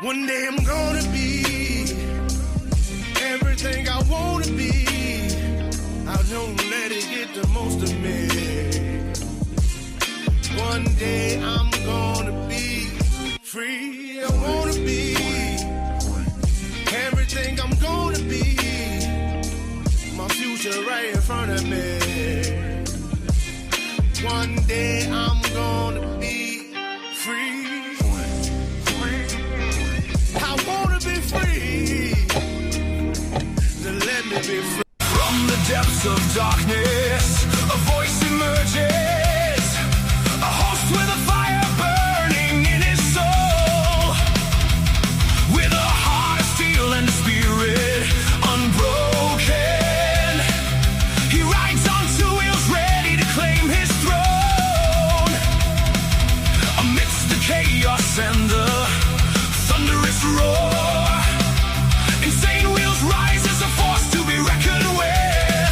One day I'm gonna be everything I wanna be. I don't let it get the most of me. One day I'm gonna be free. I wanna be everything I'm gonna be. My future right in front of me. One day I'm gonna be free. I wanna be free. Then let me be free. From the depths of darkness, a voice emerges. A host with a fire burning in his soul. With a heart of steel and a spirit unbroken. He rides on two wheels ready to claim his throne. Amidst the chaos and the thunderous roar, insane wheels rise as a force to be reckoned with.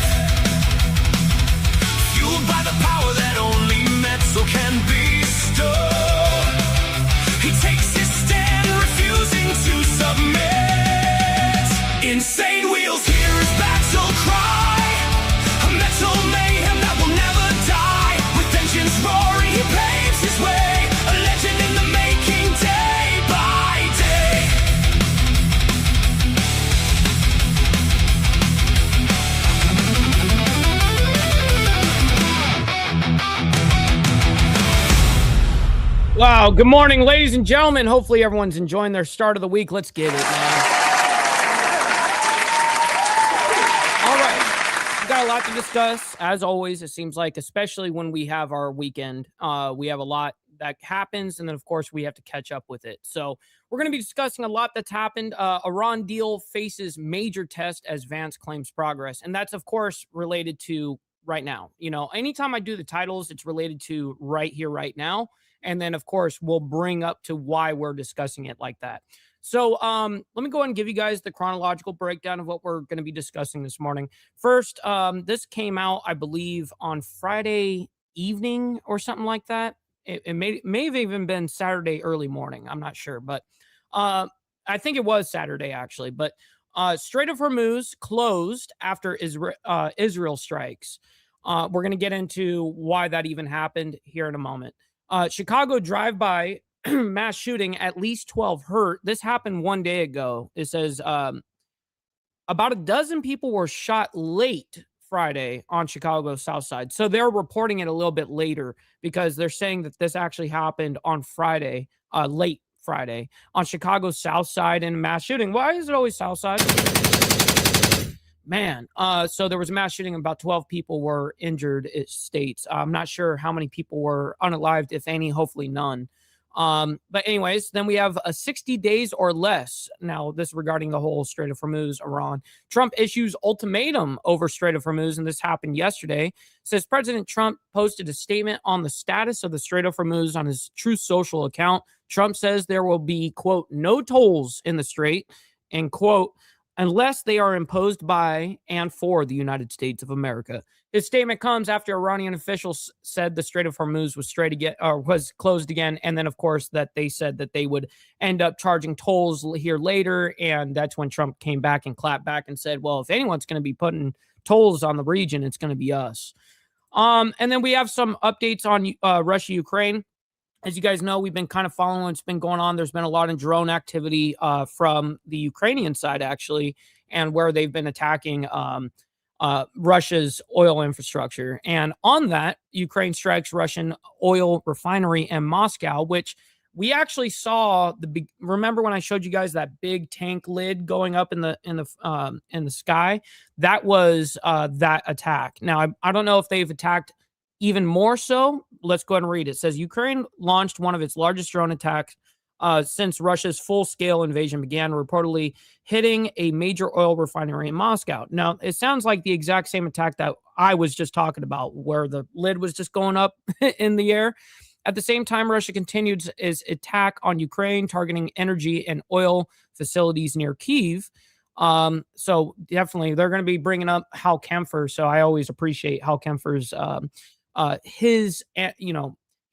Fueled by the power that only metal can bestow. He takes his stand, refusing to submit. Insane wheels hear his battle cry. A metal mayhem that will never die. With engines roaring, he paves his way. A legend in the making, day by day. Wow. Good morning, ladies and gentlemen. Hopefully everyone's enjoying their start of the week. Let's get it, man. All right. We've got a lot to discuss. As always, it seems like, especially when we have our weekend, we have a lot that happens. And then, of course, we have to catch up with it. So we're going to be discussing a lot that's happened. Iran deal faces major test as Vance claims progress. And that's, of course, related to right now. You know, anytime I do the titles, it's related to right here, right now. And then, of course, we'll bring up to why we're discussing it like that. So let me go ahead and give you guys the chronological breakdown of what we're going to be discussing this morning. First, this came out, I believe, on Friday evening or something like that. It may have even been Saturday early morning. I'm not sure. But I think it was Saturday, actually. But Strait of Hormuz closed after Israel strikes. We're going to get into why that even happened here in a moment. Chicago drive-by mass shooting, at least 12 hurt. This happened one day ago. It says about a dozen people were shot late Friday on Chicago's south side. So they're reporting it a little bit later because they're saying that this actually happened on Friday, late Friday, on Chicago's south side in a mass shooting. Why is it always south side? Man, so there was a mass shooting. About 12 people were injured, it states. I'm not sure how many people were unalived, if any, hopefully none. But anyways, then we have 60 days or less. Now, this regarding the whole Strait of Hormuz, Iran. Trump issues ultimatum over Strait of Hormuz, and this happened yesterday. Says President Trump posted a statement on the status of the Strait of Hormuz on his Truth Social account. Trump says there will be, quote, no tolls in the strait, and, quote, unless they are imposed by and for the United States of America. His statement comes after Iranian officials said the Strait of Hormuz was closed again, and then, of course, that they said that they would end up charging tolls here later, and that's when Trump came back and clapped back and said, well, if anyone's going to be putting tolls on the region, it's going to be us. And then we have some updates on Russia-Ukraine. As you guys know, we've been kind of following what's been going on. There's been a lot of drone activity from the Ukrainian side, actually, and where they've been attacking Russia's oil infrastructure. And on that, Ukraine strikes Russian oil refinery in Moscow, which we actually saw. Remember when I showed you guys that big tank lid going up in the sky? That was that attack. Now, I don't know if they've attacked even more so. Let's go ahead and read it. It says Ukraine launched one of its largest drone attacks since Russia's full-scale invasion began, reportedly hitting a major oil refinery in Moscow. Now, it sounds like the exact same attack that I was just talking about, where the lid was just going up in the air. At the same time, Russia continued its attack on Ukraine, targeting energy and oil facilities near Kyiv. So definitely, they're going to be bringing up Hal Kempfer. So I always appreciate Hal Kempfer's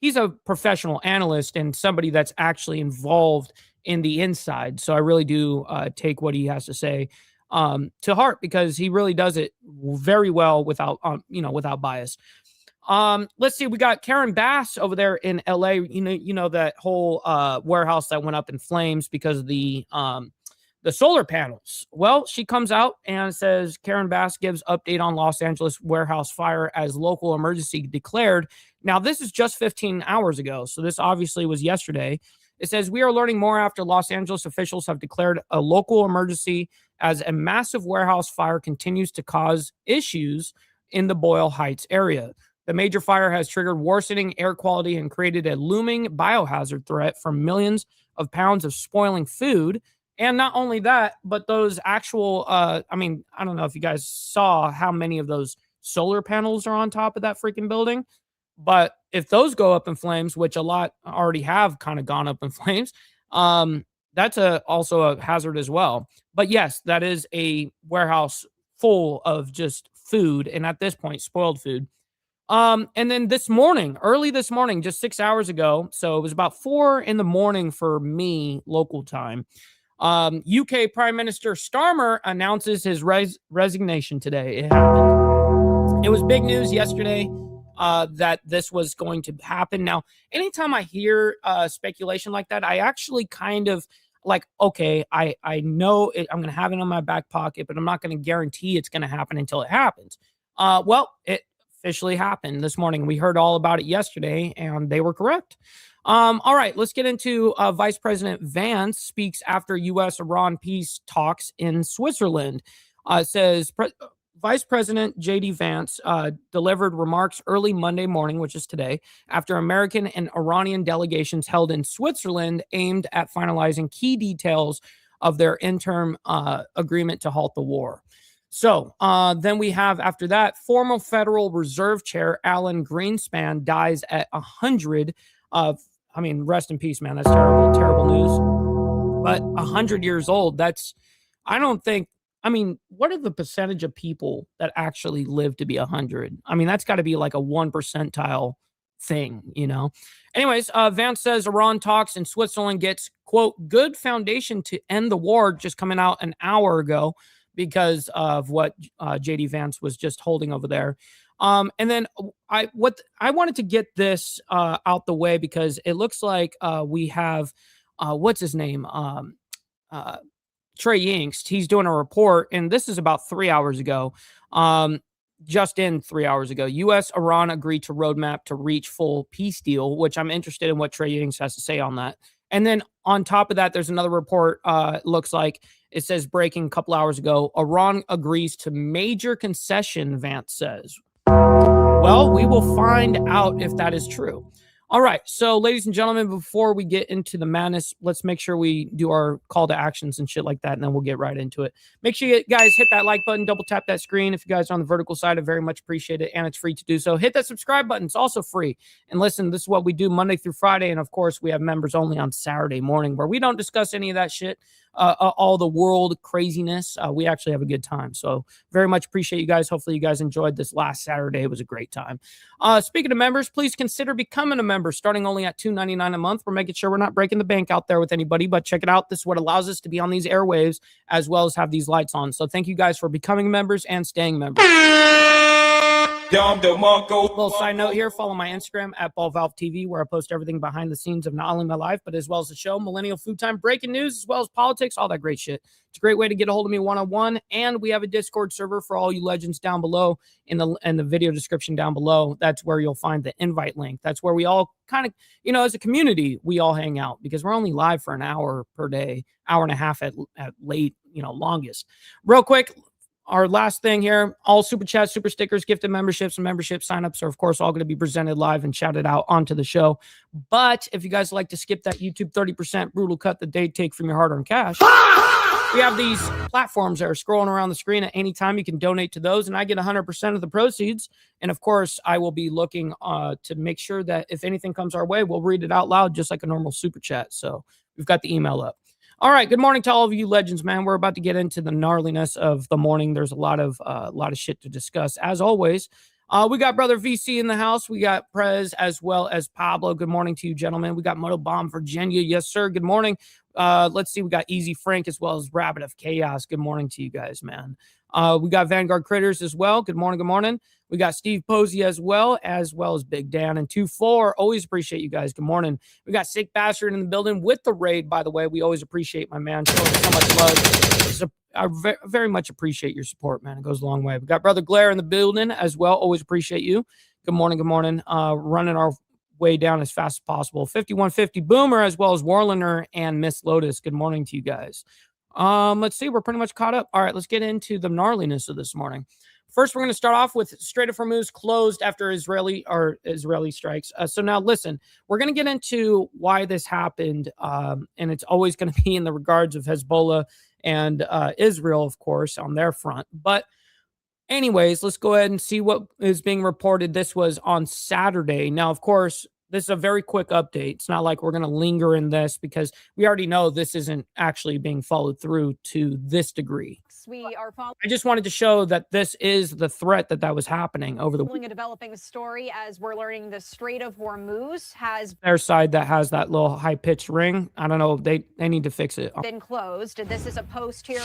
he's a professional analyst and somebody that's actually involved in the inside. So I really do take what he has to say to heart, because he really does it very well without, without bias. Let's see. We got Karen Bass over there in LA. You know that whole warehouse that went up in flames because of the solar panels. Well, she comes out and says Karen Bass gives update on Los Angeles warehouse fire as local emergency declared. Now, this is just 15 hours ago, so this obviously was yesterday. It says, we are learning more after Los Angeles officials have declared a local emergency as a massive warehouse fire continues to cause issues in the Boyle Heights area. The major fire has triggered worsening air quality and created a looming biohazard threat from millions of pounds of spoiling food. And not only that, but those actual, I don't know if you guys saw how many of those solar panels are on top of that freaking building. But if those go up in flames, which a lot already have kind of gone up in flames, that's also a hazard as well. But yes, that is a warehouse full of just food. And at this point, spoiled food. And then early this morning, just 6 hours ago, so it was about 4 a.m. for me, local time, UK Prime Minister Starmer announces his resignation today. It happened. It was big news yesterday that this was going to happen. Now, anytime I hear speculation like that, I actually kind of like, okay, I know it, I'm going to have it in my back pocket, but I'm not going to guarantee it's going to happen until it happens. Well, it officially happened this morning. We heard all about it yesterday, and they were correct. All right, let's get into Vice President Vance speaks after U.S.-Iran peace talks in Switzerland. Says Vice President J.D. Vance delivered remarks early Monday morning, which is today, after American and Iranian delegations held in Switzerland aimed at finalizing key details of their interim agreement to halt the war. So then we have, after that, former Federal Reserve Chair Alan Greenspan dies at 100. Rest in peace, man. That's terrible, terrible news. But 100 years old, what are the percentage of people that actually live to be 100? That's got to be like a 1 percentile thing, Anyways, Vance says Iran talks in Switzerland gets, quote, good foundation to end the war, just coming out an hour ago because of what J.D. Vance was just holding over there. And then I wanted to get this out the way because it looks like we have what's his name? Trey Yingst. He's doing a report, and this is about 3 hours ago. Just in 3 hours ago, U.S. Iran agreed to roadmap to reach full peace deal, which I'm interested in what Trey Yingst has to say on that. And then on top of that, there's another report. Looks like it says breaking a couple hours ago, Iran agrees to major concession, Vance says. Well, we will find out if that is true. All right. So, ladies and gentlemen, before we get into the madness, let's make sure we do our call to actions and shit like that, and then we'll get right into it. Make sure you guys hit that like button, double tap that screen. If you guys are on the vertical side, I very much appreciate it, and it's free to do so. Hit that subscribe button. It's also free. And listen, this is what we do Monday through Friday, and of course, we have members only on Saturday morning where we don't discuss any of that shit. All the world craziness. We actually have a good time. So very much appreciate you guys. Hopefully you guys enjoyed this last Saturday. It was a great time. Speaking of members, please consider becoming a member starting only at $2.99 a month. We're making sure we're not breaking the bank out there with anybody, but check it out. This is what allows us to be on these airwaves as well as have these lights on. So thank you guys for becoming members and staying members. Little side note here, follow my Instagram at BallValveTV, where I post everything behind the scenes of not only my life, but as well as the show, Millennial Food Time, breaking news, as well as politics, all that great shit. It's a great way to get a hold of me one-on-one, and we have a Discord server for all you legends down below in the video description down below. That's where you'll find the invite link. That's where we all kind of, as a community, we all hang out because we're only live for an hour per day, hour and a half at late, longest. Real quick, our last thing here, all super chats, super stickers, gifted memberships, and membership signups are, of course, all going to be presented live and shouted out onto the show. But if you guys like to skip that YouTube 30% brutal cut that they take from your hard-earned cash, we have these platforms that are scrolling around the screen at any time. You can donate to those, and I get 100% of the proceeds. And, of course, I will be looking to make sure that if anything comes our way, we'll read it out loud just like a normal super chat. So we've got the email up. All right. Good morning to all of you legends, man. We're about to get into the gnarliness of the morning. There's a lot of shit to discuss, as always. We got Brother VC in the house. We got Prez as well as Pablo. Good morning to you, gentlemen. We got Moto Bomb Virginia. Yes, sir. Good morning. Let's see. We got Easy Frank as well as Rabbit of Chaos. Good morning to you guys, man. We got Vanguard Critters as well. Good morning. Good morning. We got Steve Posey as well as Big Dan and 2-4. Always appreciate you guys. Good morning. We got Sick Bastard in the building with the raid, by the way. We always appreciate my man showing so much love. I very much appreciate your support, man. It goes a long way. We got Brother Glare in the building as well. Always appreciate you. Good morning. Good morning. Running our way down as fast as possible. 5150 Boomer as well as Warlander and Miss Lotus. Good morning to you guys. Let's see. We're pretty much caught up. All right, let's get into the gnarliness of this morning. First, we're going to start off with Strait of Hormuz closed after Israeli strikes. So now, listen, we're going to get into why this happened, and it's always going to be in the regards of Hezbollah and Israel, of course, on their front. But anyways, let's go ahead and see what is being reported. This was on Saturday. Now, of course, this is a very quick update. It's not like we're going to linger in this because we already know this isn't actually being followed through to this degree. I just wanted to show that this is the threat that was happening over the a developing story as we're learning the Strait of Hormuz has their side that has that little high-pitched ring. I don't know. They need to fix it. Been closed. This is a post here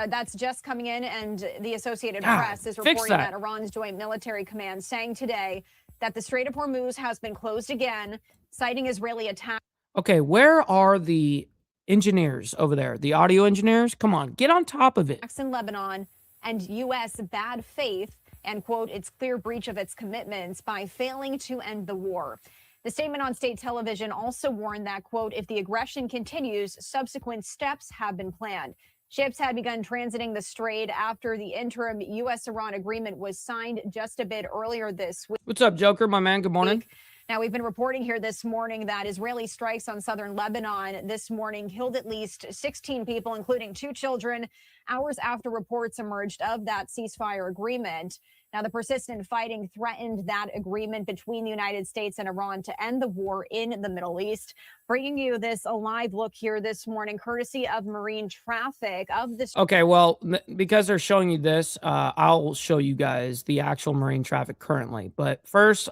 that's just coming in, and the Associated Press is reporting that Iran's Joint Military Command saying today that the Strait of Hormuz has been closed again, citing Israeli attack. Okay, where are the engineers over there? The audio engineers? Come on, get on top of it. In Lebanon and U.S. bad faith and, quote, its clear breach of its commitments by failing to end the war. The statement on state television also warned that, quote, if the aggression continues, subsequent steps have been planned. Ships had begun transiting the strait after the interim U.S.-Iran agreement was signed just a bit earlier this week. What's up, Joker, my man? Good morning. Now, we've been reporting here this morning that Israeli strikes on southern Lebanon this morning killed at least 16 people, including 2 children, hours after reports emerged of that ceasefire agreement. Now, the persistent fighting threatened that agreement between the United States and Iran to end the war in the Middle East. Bringing you this a live look here this morning, courtesy of Marine Traffic of this. Okay, well, because they're showing you this, I'll show you guys the actual Marine Traffic currently. But first,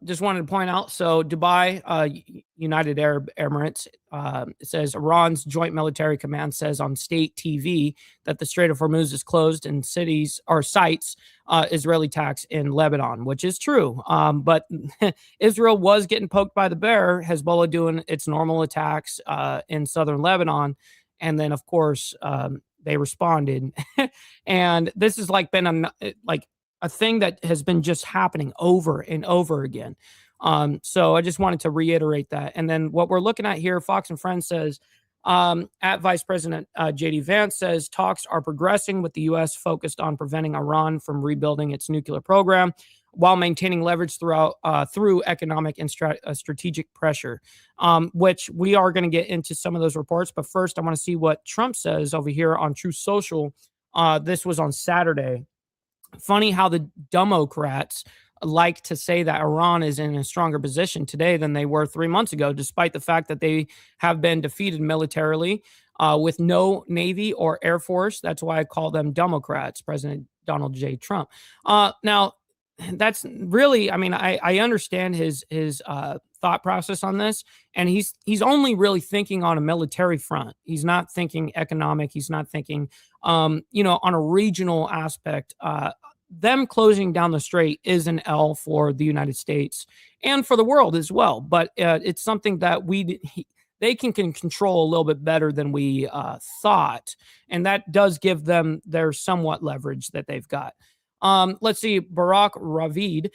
just wanted to point out, so Dubai, United Arab Emirates, it says Iran's Joint Military Command says on state TV that the Strait of Hormuz is closed and cities or sites Israeli attacks in Lebanon, which is true. But Israel was getting poked by the bear, Hezbollah doing its normal attacks in southern Lebanon. And then, of course, they responded. And this has been a thing that has been just happening over and over again. So I just wanted to reiterate that. And then what we're looking at here, Fox and Friends says, at Vice President J.D. Vance says talks are progressing with the U.S. focused on preventing Iran from rebuilding its nuclear program while maintaining leverage through economic and strategic pressure, which we are going to get into some of those reports. But first, I want to see what Trump says over here on Truth Social. This was on Saturday. Funny how the Democrats like to say that Iran is in a stronger position today than they were 3 months ago, despite the fact that they have been defeated militarily with no Navy or Air Force. That's why I call them Democrats, President Donald J. Trump. Now, that's really, I mean, I understand his thought process on this, and he's only really thinking on a military front. He's not thinking economic. He's not thinking, on a regional aspect. Them closing down the strait is an L for the United States and for the world as well. But it's something that they can control a little bit better than we thought. And that does give them their somewhat leverage that they've got. Let's see, Barak Ravid.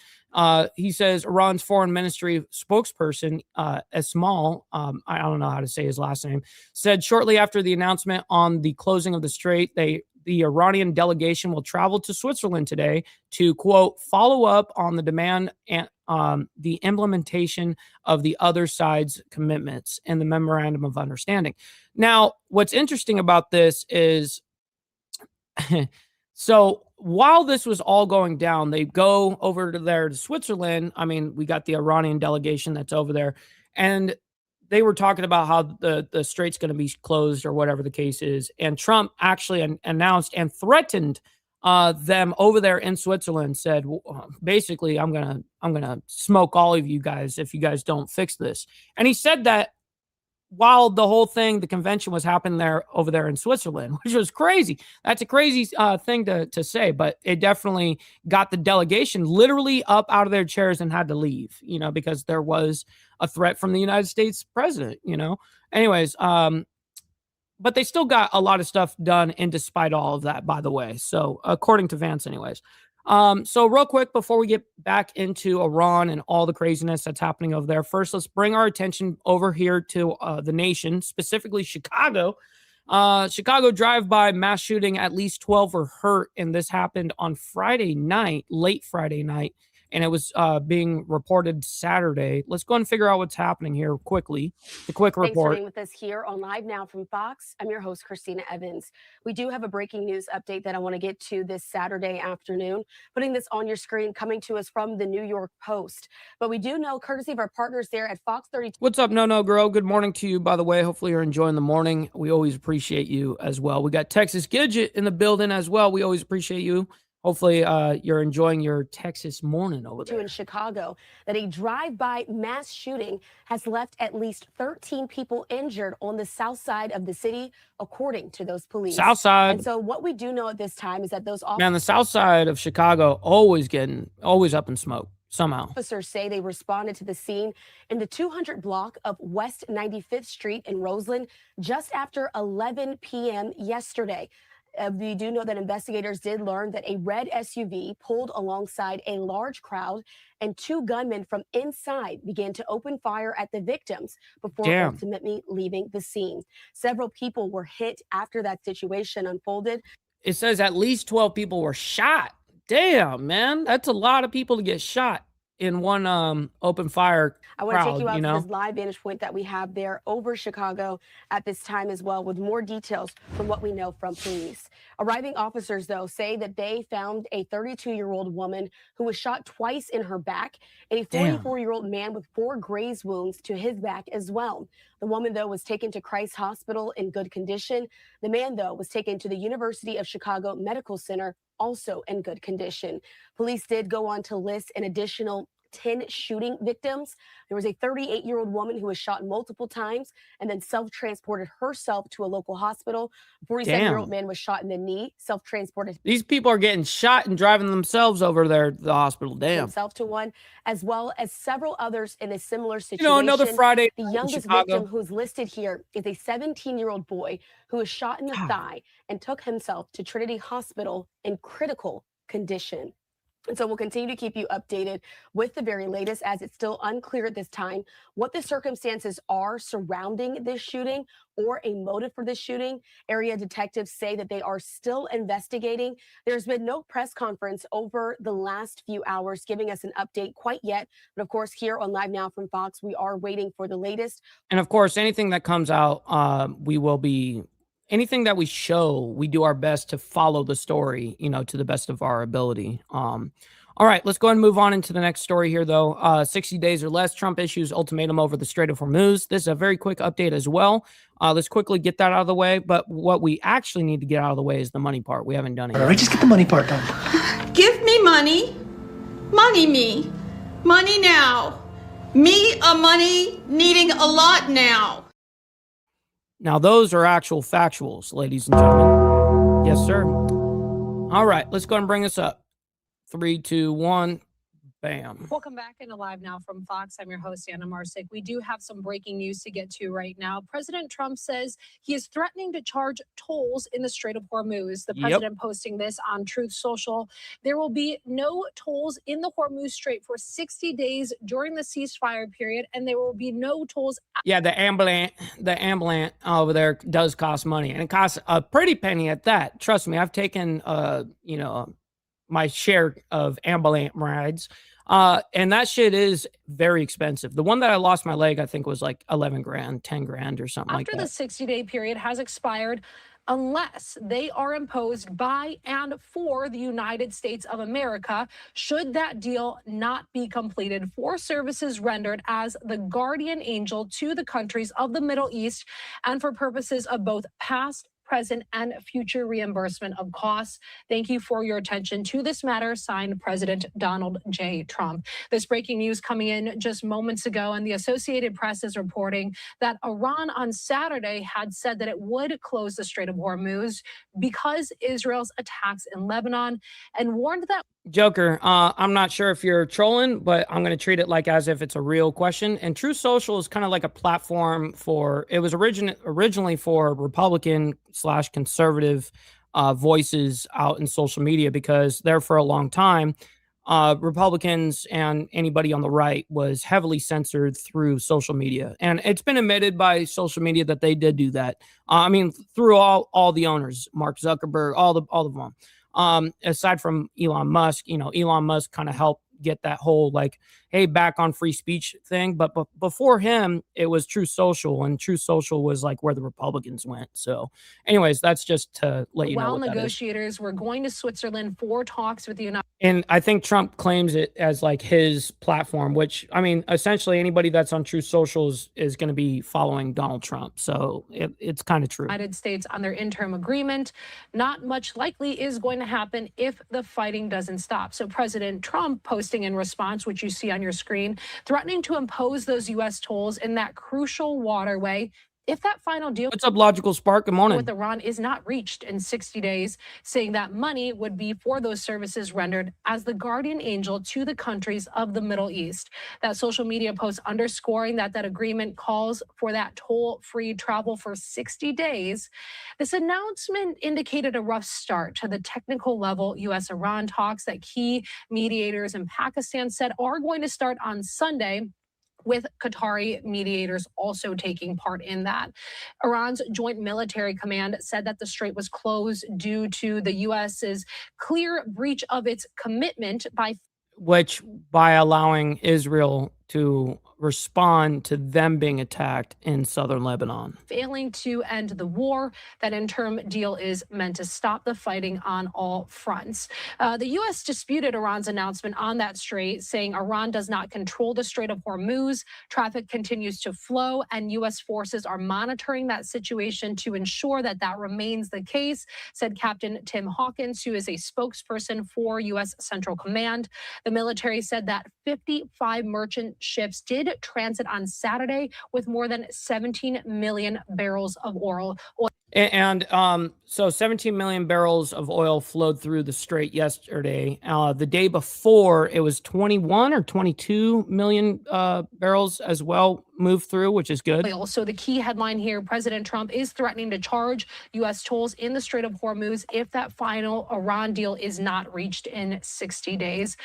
He says Iran's foreign ministry spokesperson, Esmail, I don't know how to say his last name, said shortly after the announcement on the closing of the strait, the Iranian delegation will travel to Switzerland today to, quote, follow up on the demand and the implementation of the other side's commitments in the memorandum of understanding. Now, what's interesting about this is, so while this was all going down, they go over to Switzerland. I mean, we got the Iranian delegation that's over there, and they were talking about how the strait's going to be closed or whatever the case is. And Trump actually announced and threatened them over there in Switzerland said, basically, I'm gonna smoke all of you guys if you guys don't fix this. And he said that while the convention was happening over there in Switzerland, which was crazy. That's a crazy thing to say, but it definitely got the delegation literally up out of their chairs and had to leave, because there was a threat from the United States president, Anyways, but they still got a lot of stuff done, and despite all of that, by the way. So according to Vance, anyways. So real quick, before we get back into Iran and all the craziness that's happening over there, first, let's bring our attention over here to the nation, specifically Chicago. Chicago drive-by mass shooting, at least 12 were hurt, and this happened on Friday night, late Friday night, and it was being reported Saturday. Let's go and figure out what's happening here quickly. The quick report. Thanks for being with us here on Live Now from Fox. I'm your host, Christina Evans. We do have a breaking news update that I want to get to this Saturday afternoon. Putting this on your screen, coming to us from the New York Post. But we do know, courtesy of our partners there at Fox 32. What's up, No Girl? Good morning to you, by the way. Hopefully you're enjoying the morning. We always appreciate you as well. We got Texas Gidget in the building as well. We always appreciate you. Hopefully you're enjoying your Texas morning over there. In Chicago, that a drive-by mass shooting has left at least 13 people injured on the south side of the city, according to those police. South side. And so what we do know at this time is that those the south side of Chicago always up in smoke somehow. Officers say they responded to the scene in the 200 block of West 95th Street in Roseland just after 11 p.m. yesterday. We do know that investigators did learn that a red SUV pulled alongside a large crowd, and two gunmen from inside began to open fire at the victims before ultimately leaving the scene. Several people were hit after that situation unfolded. It says at least 12 people were shot. Damn, man. That's a lot of people to get shot in one open fire. I want to take you out to this live vantage point that we have there over Chicago at this time as well, with more details from what we know from police. Arriving officers, though, say that they found a 32-year-old woman who was shot twice in her back, and a 44-year-old man with 4 graze wounds to his back as well. The woman, though, was taken to Christ Hospital in good condition. The man, though, was taken to the University of Chicago Medical Center, also in good condition. Police did go on to list an additional 10 shooting victims. There was a 38-year-old woman who was shot multiple times and then self-transported herself to a local hospital. A 47-year-old man was shot in the knee, self-transported. These people are getting shot and driving themselves over there to the hospital. Damn. Himself to one, as well as several others in a similar situation. Another Friday. The youngest victim who's listed here is a 17-year-old boy who was shot in the thigh and took himself to Trinity Hospital in critical condition. And so we'll continue to keep you updated with the very latest, as it's still unclear at this time what the circumstances are surrounding this shooting or a motive for this shooting. Area detectives say that they are still investigating. There's been no press conference over the last few hours giving us an update quite yet. But of course, here on Live Now from Fox, we are waiting for the latest. And of course, anything that comes out, anything that we show, we do our best to follow the story, to the best of our ability. All right, let's go ahead and move on into the next story here, though. 60 days or less, Trump issues ultimatum over the Strait of Hormuz. This is a very quick update as well. Let's quickly get that out of the way. But what we actually need to get out of the way is the money part. We haven't done it yet. All right, just get the money part done. Give me money. Money me. Money now. Me a money needing a lot now. Now, those are actual factuals, ladies and gentlemen. Yes, sir. All right, let's go and bring this up. 3, 2, 1. Bam. Welcome back into Live Now from Fox. I'm your host, Anna Marsick. We do have some breaking news to get to right now. President Trump says he is threatening to charge tolls in the Strait of Hormuz. The president posting this on Truth Social. There will be no tolls in the Hormuz Strait for 60 days during the ceasefire period, and there will be no tolls. Yeah, the ambulance over there does cost money, and it costs a pretty penny at that. Trust me, I've taken, my share of ambulance rides. And that shit is very expensive. The one that I lost my leg, I think, was like 11 grand, 10 grand or something like that. After the 60-day period has expired, unless they are imposed by and for the United States of America, should that deal not be completed for services rendered as the guardian angel to the countries of the Middle East and for purposes of both past, present, and future reimbursement of costs. Thank you for your attention to this matter. Signed, President Donald J. Trump. This breaking news coming in just moments ago, and the Associated Press is reporting that Iran on Saturday had said that it would close the Strait of Hormuz because Israel's attacks in Lebanon, and warned that Joker, I'm not sure if you're trolling, but I'm going to treat it like as if it's a real question. And True Social is kind of like a platform for, it was originally for Republican / conservative voices out in social media, because there for a long time, Republicans and anybody on the right was heavily censored through social media. And it's been admitted by social media that they did do that. I mean, through all the owners, Mark Zuckerberg, all of them. Aside from Elon Musk, Elon Musk kind of helped get that whole like, hey, back on free speech thing. But before him, it was True Social, and True Social was like where the Republicans went. So anyways, that's just to let you know. While negotiators were going to Switzerland for talks with the United And I think Trump claims it as like his platform, which, I mean, essentially anybody that's on True Social is going to be following Donald Trump. So it's kind of true. United States on their interim agreement. Not much likely is going to happen if the fighting doesn't stop. So President Trump posting in response, which you see on your screen, threatening to impose those U.S. tolls in that crucial waterway if that final deal What's up, Logical Spark? Good morning. with Iran is not reached in 60 days, saying that money would be for those services rendered as the guardian angel to the countries of the Middle East. That social media post underscoring that agreement calls for that toll-free travel for 60 days. This announcement indicated a rough start to the technical level U.S.-Iran talks that key mediators in Pakistan said are going to start on Sunday, with Qatari mediators also taking part in that. Iran's Joint Military Command said that the strait was closed due to the U.S.'s clear breach of its commitment by allowing Israel to respond to them being attacked in southern Lebanon. Failing to end the war. That interim deal is meant to stop the fighting on all fronts. The U.S. disputed Iran's announcement on that strait, saying Iran does not control the Strait of Hormuz. Traffic continues to flow, and U.S. forces are monitoring that situation to ensure that remains the case, said Captain Tim Hawkins, who is a spokesperson for U.S. Central Command. The military said that 55 merchant ships did transit on Saturday with more than 17 million barrels of oil. And so 17 million barrels of oil flowed through the strait yesterday. The day before, it was 21 or 22 million barrels as well moved through, which is good. So the key headline here, President Trump is threatening to charge U.S. tolls in the Strait of Hormuz if that final Iran deal is not reached in 60 days.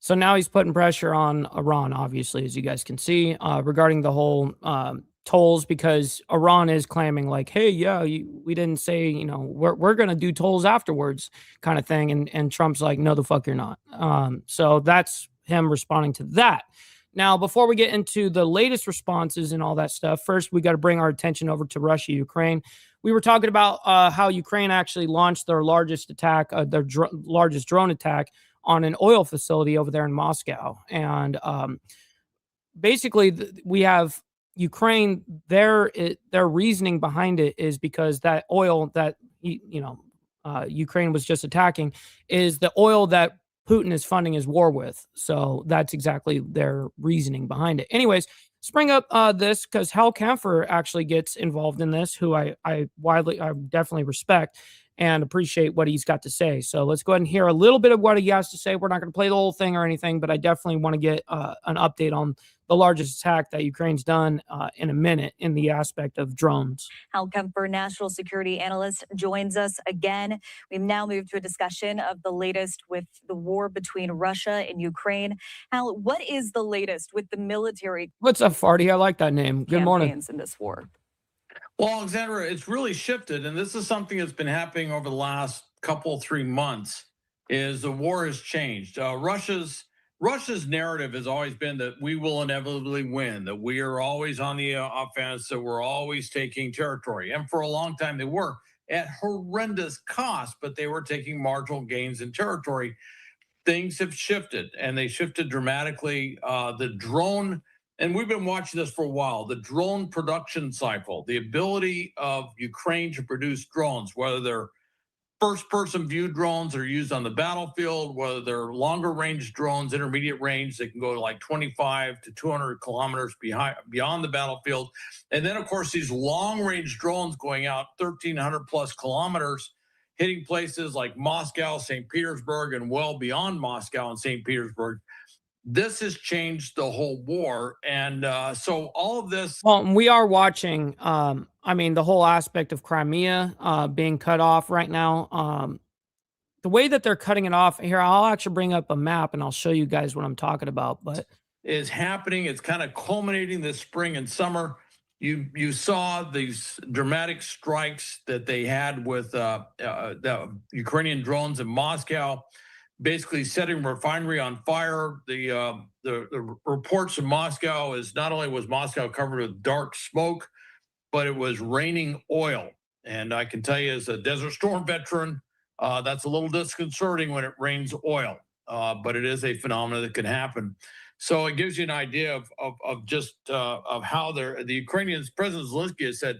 So now he's putting pressure on Iran, obviously, as you guys can see, regarding the whole tolls, because Iran is claiming like, hey, yeah, we didn't say, we're going to do tolls afterwards kind of thing. And Trump's like, no, the fuck you're not. So that's him responding to that. Now, before we get into the latest responses and all that stuff, first, we got to bring our attention over to Russia, Ukraine. We were talking about how Ukraine actually launched their largest attack, their largest drone attack on an oil facility over there in Moscow. And basically, we have Ukraine, their reasoning behind it is because that oil that, Ukraine was just attacking is the oil that Putin is funding his war with. So that's exactly their reasoning behind it. Anyways, let's bring up this because Hal Kempfer actually gets involved in this, who I definitely respect and appreciate what he's got to say. So let's go ahead and hear a little bit of what he has to say. We're not going to play the whole thing or anything, but I definitely want to get an update on the largest attack that Ukraine's done in a minute in the aspect of drones. Hal Kempfer, national security analyst, joins us again. We've now moved to a discussion of the latest with the war between Russia and Ukraine. Hal, what is the latest with the military? What's up, Farty? I like that name. Good morning. In this war. Well, Alexandra, it's really shifted, and this is something that's been happening over the last 3 months, is the war has changed. Russia's narrative has always been that we will inevitably win, that we are always on the offense, that we're always taking territory. And for a long time, they were at horrendous cost, but they were taking marginal gains in territory. Things have shifted, and they shifted dramatically. The drone and we've been watching this for a while, the drone production cycle, the ability of Ukraine to produce drones, whether they're first-person view drones are used on the battlefield, whether they're longer-range drones, intermediate range, they can go to like 25 to 200 kilometers beyond the battlefield. And then, of course, these long-range drones going out 1,300-plus kilometers, hitting places like Moscow, St. Petersburg, and well beyond Moscow and St. Petersburg. This has changed the whole war. And so all of this. Well, we are watching, I mean, the whole aspect of Crimea being cut off right now. The way that they're cutting it off here, I'll actually bring up a map and I'll show you guys what I'm talking about. But is happening. It's kind of culminating this spring and summer. You saw these dramatic strikes that they had with the Ukrainian drones in Moscow, basically setting refinery on fire. The reports from Moscow is not only was Moscow covered with dark smoke, but it was raining oil. And I can tell you, as a Desert Storm veteran, that's a little disconcerting when it rains oil, but it is a phenomenon that can happen. So it gives you an idea of just of how the Ukrainians, President Zelensky has said,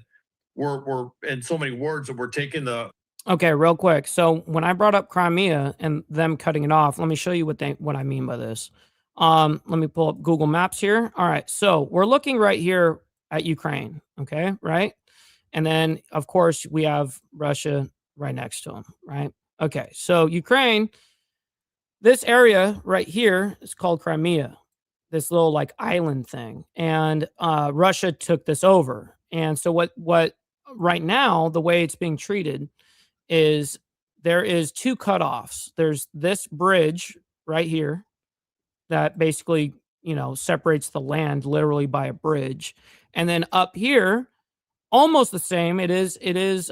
we're in so many words that we're taking the. Okay, real quick. So when I brought up Crimea and them cutting it off, let me show you what I mean by this. Let me pull up Google Maps here. All right, so we're looking right here at Ukraine. Okay, right, and then of course we have Russia right next to them. Right. Okay, so Ukraine, this area right here is called Crimea, this little like island thing, and Russia took this over. And so what right now the way it's being treated is there is two cutoffs. There's this bridge right here that basically, separates the land literally by a bridge. And then up here, almost the same. It is,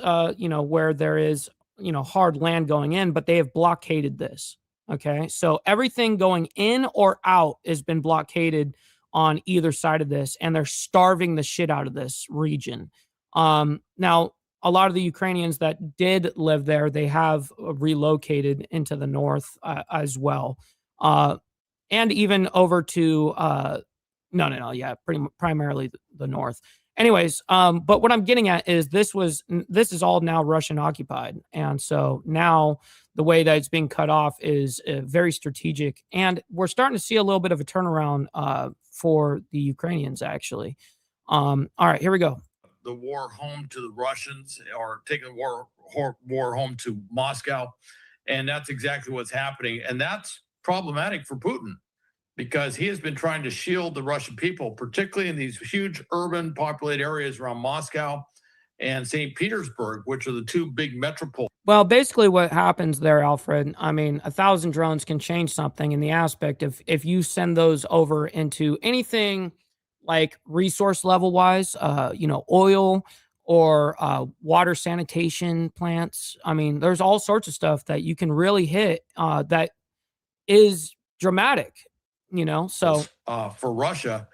where there is, hard land going in, but they have blockaded this. Okay. So everything going in or out has been blockaded on either side of this, and they're starving the shit out of this region. Now, a lot of the Ukrainians that did live there, they have relocated into the north as well. And even over to, primarily the north. Anyways, but what I'm getting at is this is all now Russian occupied. And so now the way that it's being cut off is very strategic. And we're starting to see a little bit of a turnaround for the Ukrainians, actually. All right, here we go. The war home to the Russians, or taking the war home to Moscow. And that's exactly what's happening. And that's problematic for Putin, because he has been trying to shield the Russian people, particularly in these huge urban populated areas around Moscow and St. Petersburg, which are the two big metropoles. Well, basically what happens there, Alfred, I mean, 1,000 drones can change something in the aspect of if you send those over into anything like resource level wise, oil or water sanitation plants. I mean, there's all sorts of stuff that you can really hit that is dramatic, so for Russia,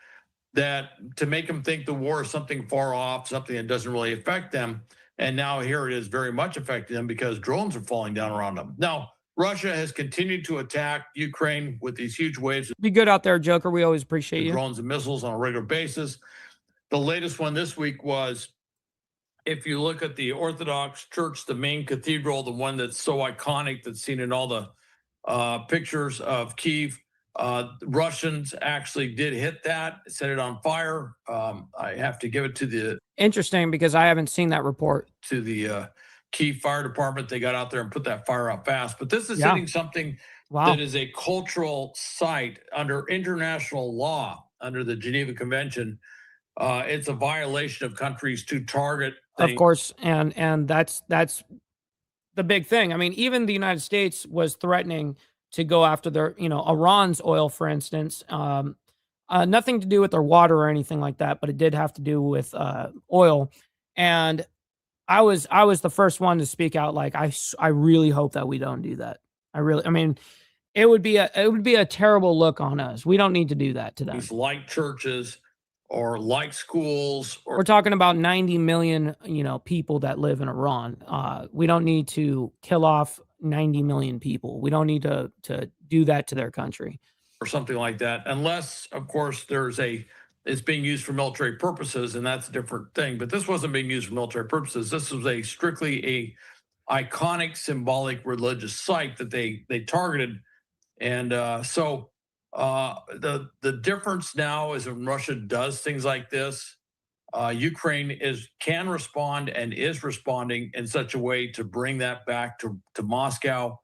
that to make them think the war is something far off, something that doesn't really affect them. And now here it is very much affecting them because drones are falling down around them. Now, Russia has continued to attack Ukraine with these huge waves. Be good out there, Joker. We always appreciate you. Drones and missiles on a regular basis. The latest one this week was, if you look at the Orthodox Church, the main cathedral, the one that's so iconic that's seen in all the pictures of Kyiv, Russians actually did hit that, set it on fire. I have to give it to the interesting because I haven't seen that report. To the Kyiv Fire Department, they got out there and put that fire out fast. But this is hitting something that is a cultural site under international law, under the Geneva Convention. It's a violation of countries to target things. Of course, and that's the big thing. I mean, even the United States was threatening to go after their, Iran's oil, for instance. Nothing to do with their water or anything like that, but it did have to do with oil. And I was the first one to speak out. Like, I really hope that we don't do that. I mean, it would be a terrible look on us. We don't need to do that to them. Like churches or like schools. We're talking about 90 million, people that live in Iran. We don't need to kill off 90 million people. We don't need to do that to their country. Or something like that, unless, of course, there's a it's being used for military purposes, and that's a different thing. But this wasn't being used for military purposes. This was a strictly a iconic, symbolic, religious site that they targeted. And so the difference now is when Russia does things like this, Ukraine can respond and is responding in such a way to bring that back to Moscow,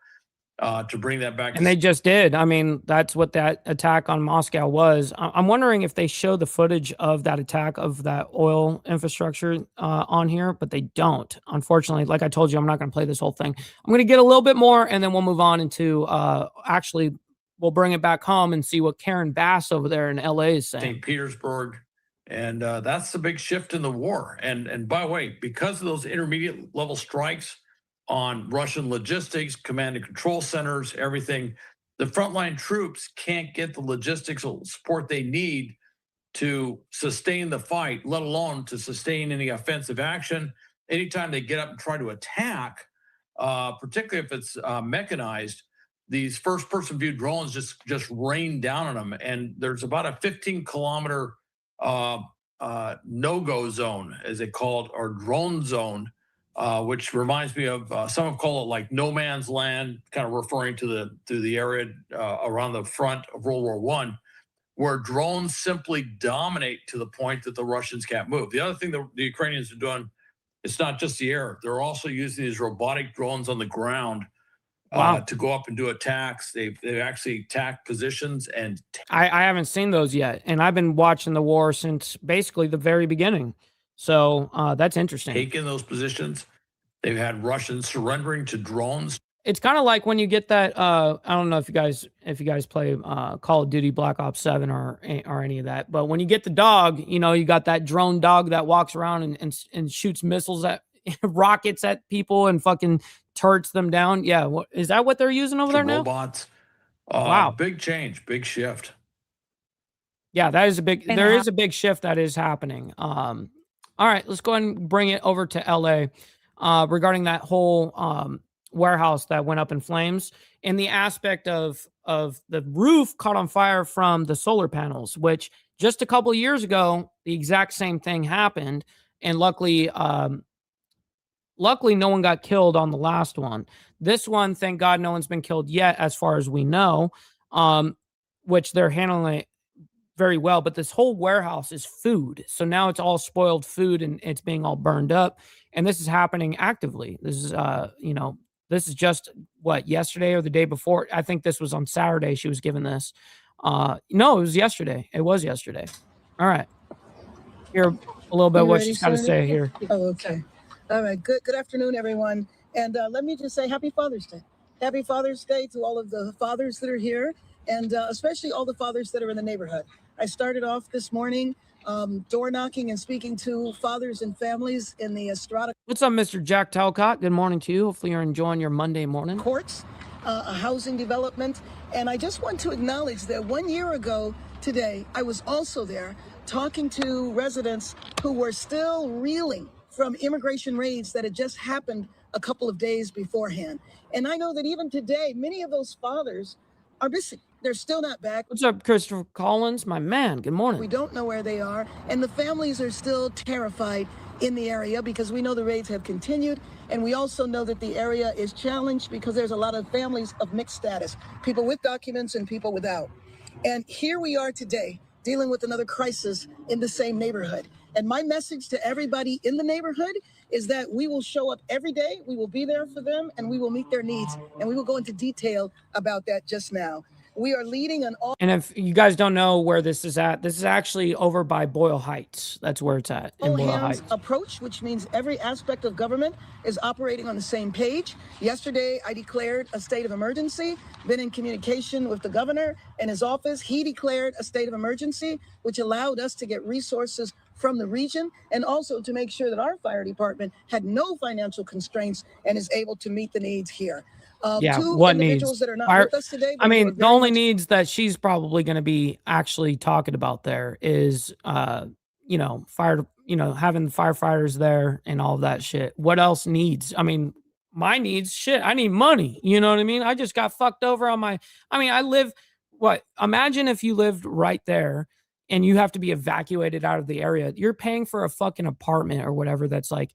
to bring that back. And they just did. I mean, that's what that attack on Moscow was. I'm wondering if they show the footage of that attack of that oil infrastructure on here, but they don't. Unfortunately, like I told you, I'm not going to play this whole thing. I'm going to get a little bit more, and then we'll move on into actually, we'll bring it back home and see what Karen Bass over there in LA is saying. St. Petersburg. And that's the big shift in the war. And by the way, because of those intermediate level strikes on Russian logistics, command and control centers, everything, the frontline troops can't get the logistical support they need to sustain the fight, let alone to sustain any offensive action. Anytime they get up and try to attack, particularly if it's mechanized, these first-person view drones just rain down on them. And there's about a 15-kilometer no-go zone, as they call it, or drone zone, which reminds me of some have called it like no man's land, kind of referring to the area around the front of World War I, where drones simply dominate to the point that the Russians can't move. The other thing that the Ukrainians are doing, it's not just the air; they're also using these robotic drones on the ground. Wow. To go up and do attacks. They've actually attacked positions. And I haven't seen those yet. And I've been watching the war since basically the very beginning. So that's interesting. Taking those positions. They've had Russians surrendering to drones. It's kind of like when you get that, I don't know if you guys play Call of Duty Black Ops 7 or any of that, but when you get the dog, you know, you got that drone dog that walks around and shoots missiles at rockets at people and fucking turrets them down. Yeah, is that what they're using over there now? Robots. Wow, big change, big shift. Yeah, that is a big. There is a big shift that is happening. All right, let's go ahead and bring it over to LA regarding that whole warehouse that went up in flames and the aspect of the roof caught on fire from the solar panels, which just a couple of years ago the exact same thing happened, and luckily no one got killed on the last one. This one, thank God, no one's been killed yet, as far as we know, which they're handling it very well. But this whole warehouse is food. So now it's all spoiled food and it's being all burned up. And this is happening actively. This is, this is just what, yesterday or the day before? I think this was on Saturday she was given this. No, it was yesterday. It was yesterday. All right. Hear a little bit what she's got to say here. Oh, okay. All right. Good afternoon, everyone. And let me just say Happy Father's Day. Happy Father's Day to all of the fathers that are here, and especially all the fathers that are in the neighborhood. I started off this morning door knocking and speaking to fathers and families in the Estrada. What's up, Mr. Jack Talcott? Good morning to you. Hopefully you're enjoying your Monday morning. Courts, a housing development. And I just want to acknowledge that 1 year ago today, I was also there talking to residents who were still reeling from immigration raids that had just happened a couple of days beforehand. And I know that even today, many of those fathers are missing. They're still not back. What's up, Christopher Collins? My man, good morning. We don't know where they are. And the families are still terrified in the area because we know the raids have continued. And we also know that the area is challenged because there's a lot of families of mixed status, people with documents and people without. And here we are today dealing with another crisis in the same neighborhood. And my message to everybody in the neighborhood is that we will show up every day, we will be there for them, and we will meet their needs. And we will go into detail about that just now. We are leading an all. And if you guys don't know where this is at, this is actually over by Boyle Heights. That's where it's at, in Boyle Heights. Approach, which means every aspect of government is operating on the same page. Yesterday, I declared a state of emergency, been in communication with the governor and his office. He declared a state of emergency, which allowed us to get resources from the region and also to make sure that our fire department had no financial constraints and is able to meet the needs here. What needs? That are not with us today, I mean, the only needs that she's probably going to be actually talking about there is, having firefighters there and all of that shit. What else needs? I mean, my needs, shit, I need money. You know what I mean? I just got fucked over on imagine if you lived right there and you have to be evacuated out of the area. You're paying for a fucking apartment or whatever that's like,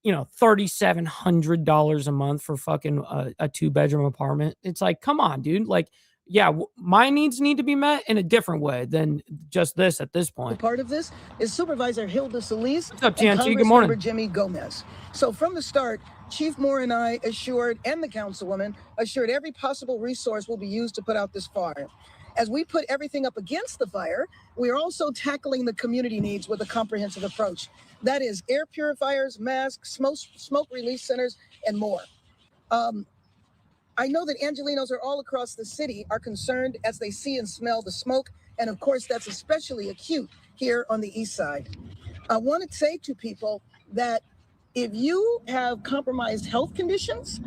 you know, $3,700 a month for fucking a 2-bedroom apartment. It's like, come on, dude. Like, yeah, my needs need to be met in a different way than just this at this point. Part of this is Supervisor Hilda Solis What's up, and TNT? Good morning. Congressmember Jimmy Gomez. So from the start, Chief Moore and I assured, and the councilwoman assured, every possible resource will be used to put out this fire. As we put everything up against the fire, we are also tackling the community needs with a comprehensive approach. That is air purifiers, masks, smoke release centers, and more. I know that Angelenos are all across the city are concerned as they see and smell the smoke. And of course, that's especially acute here on the east side. I want to say to people that if you have compromised health conditions,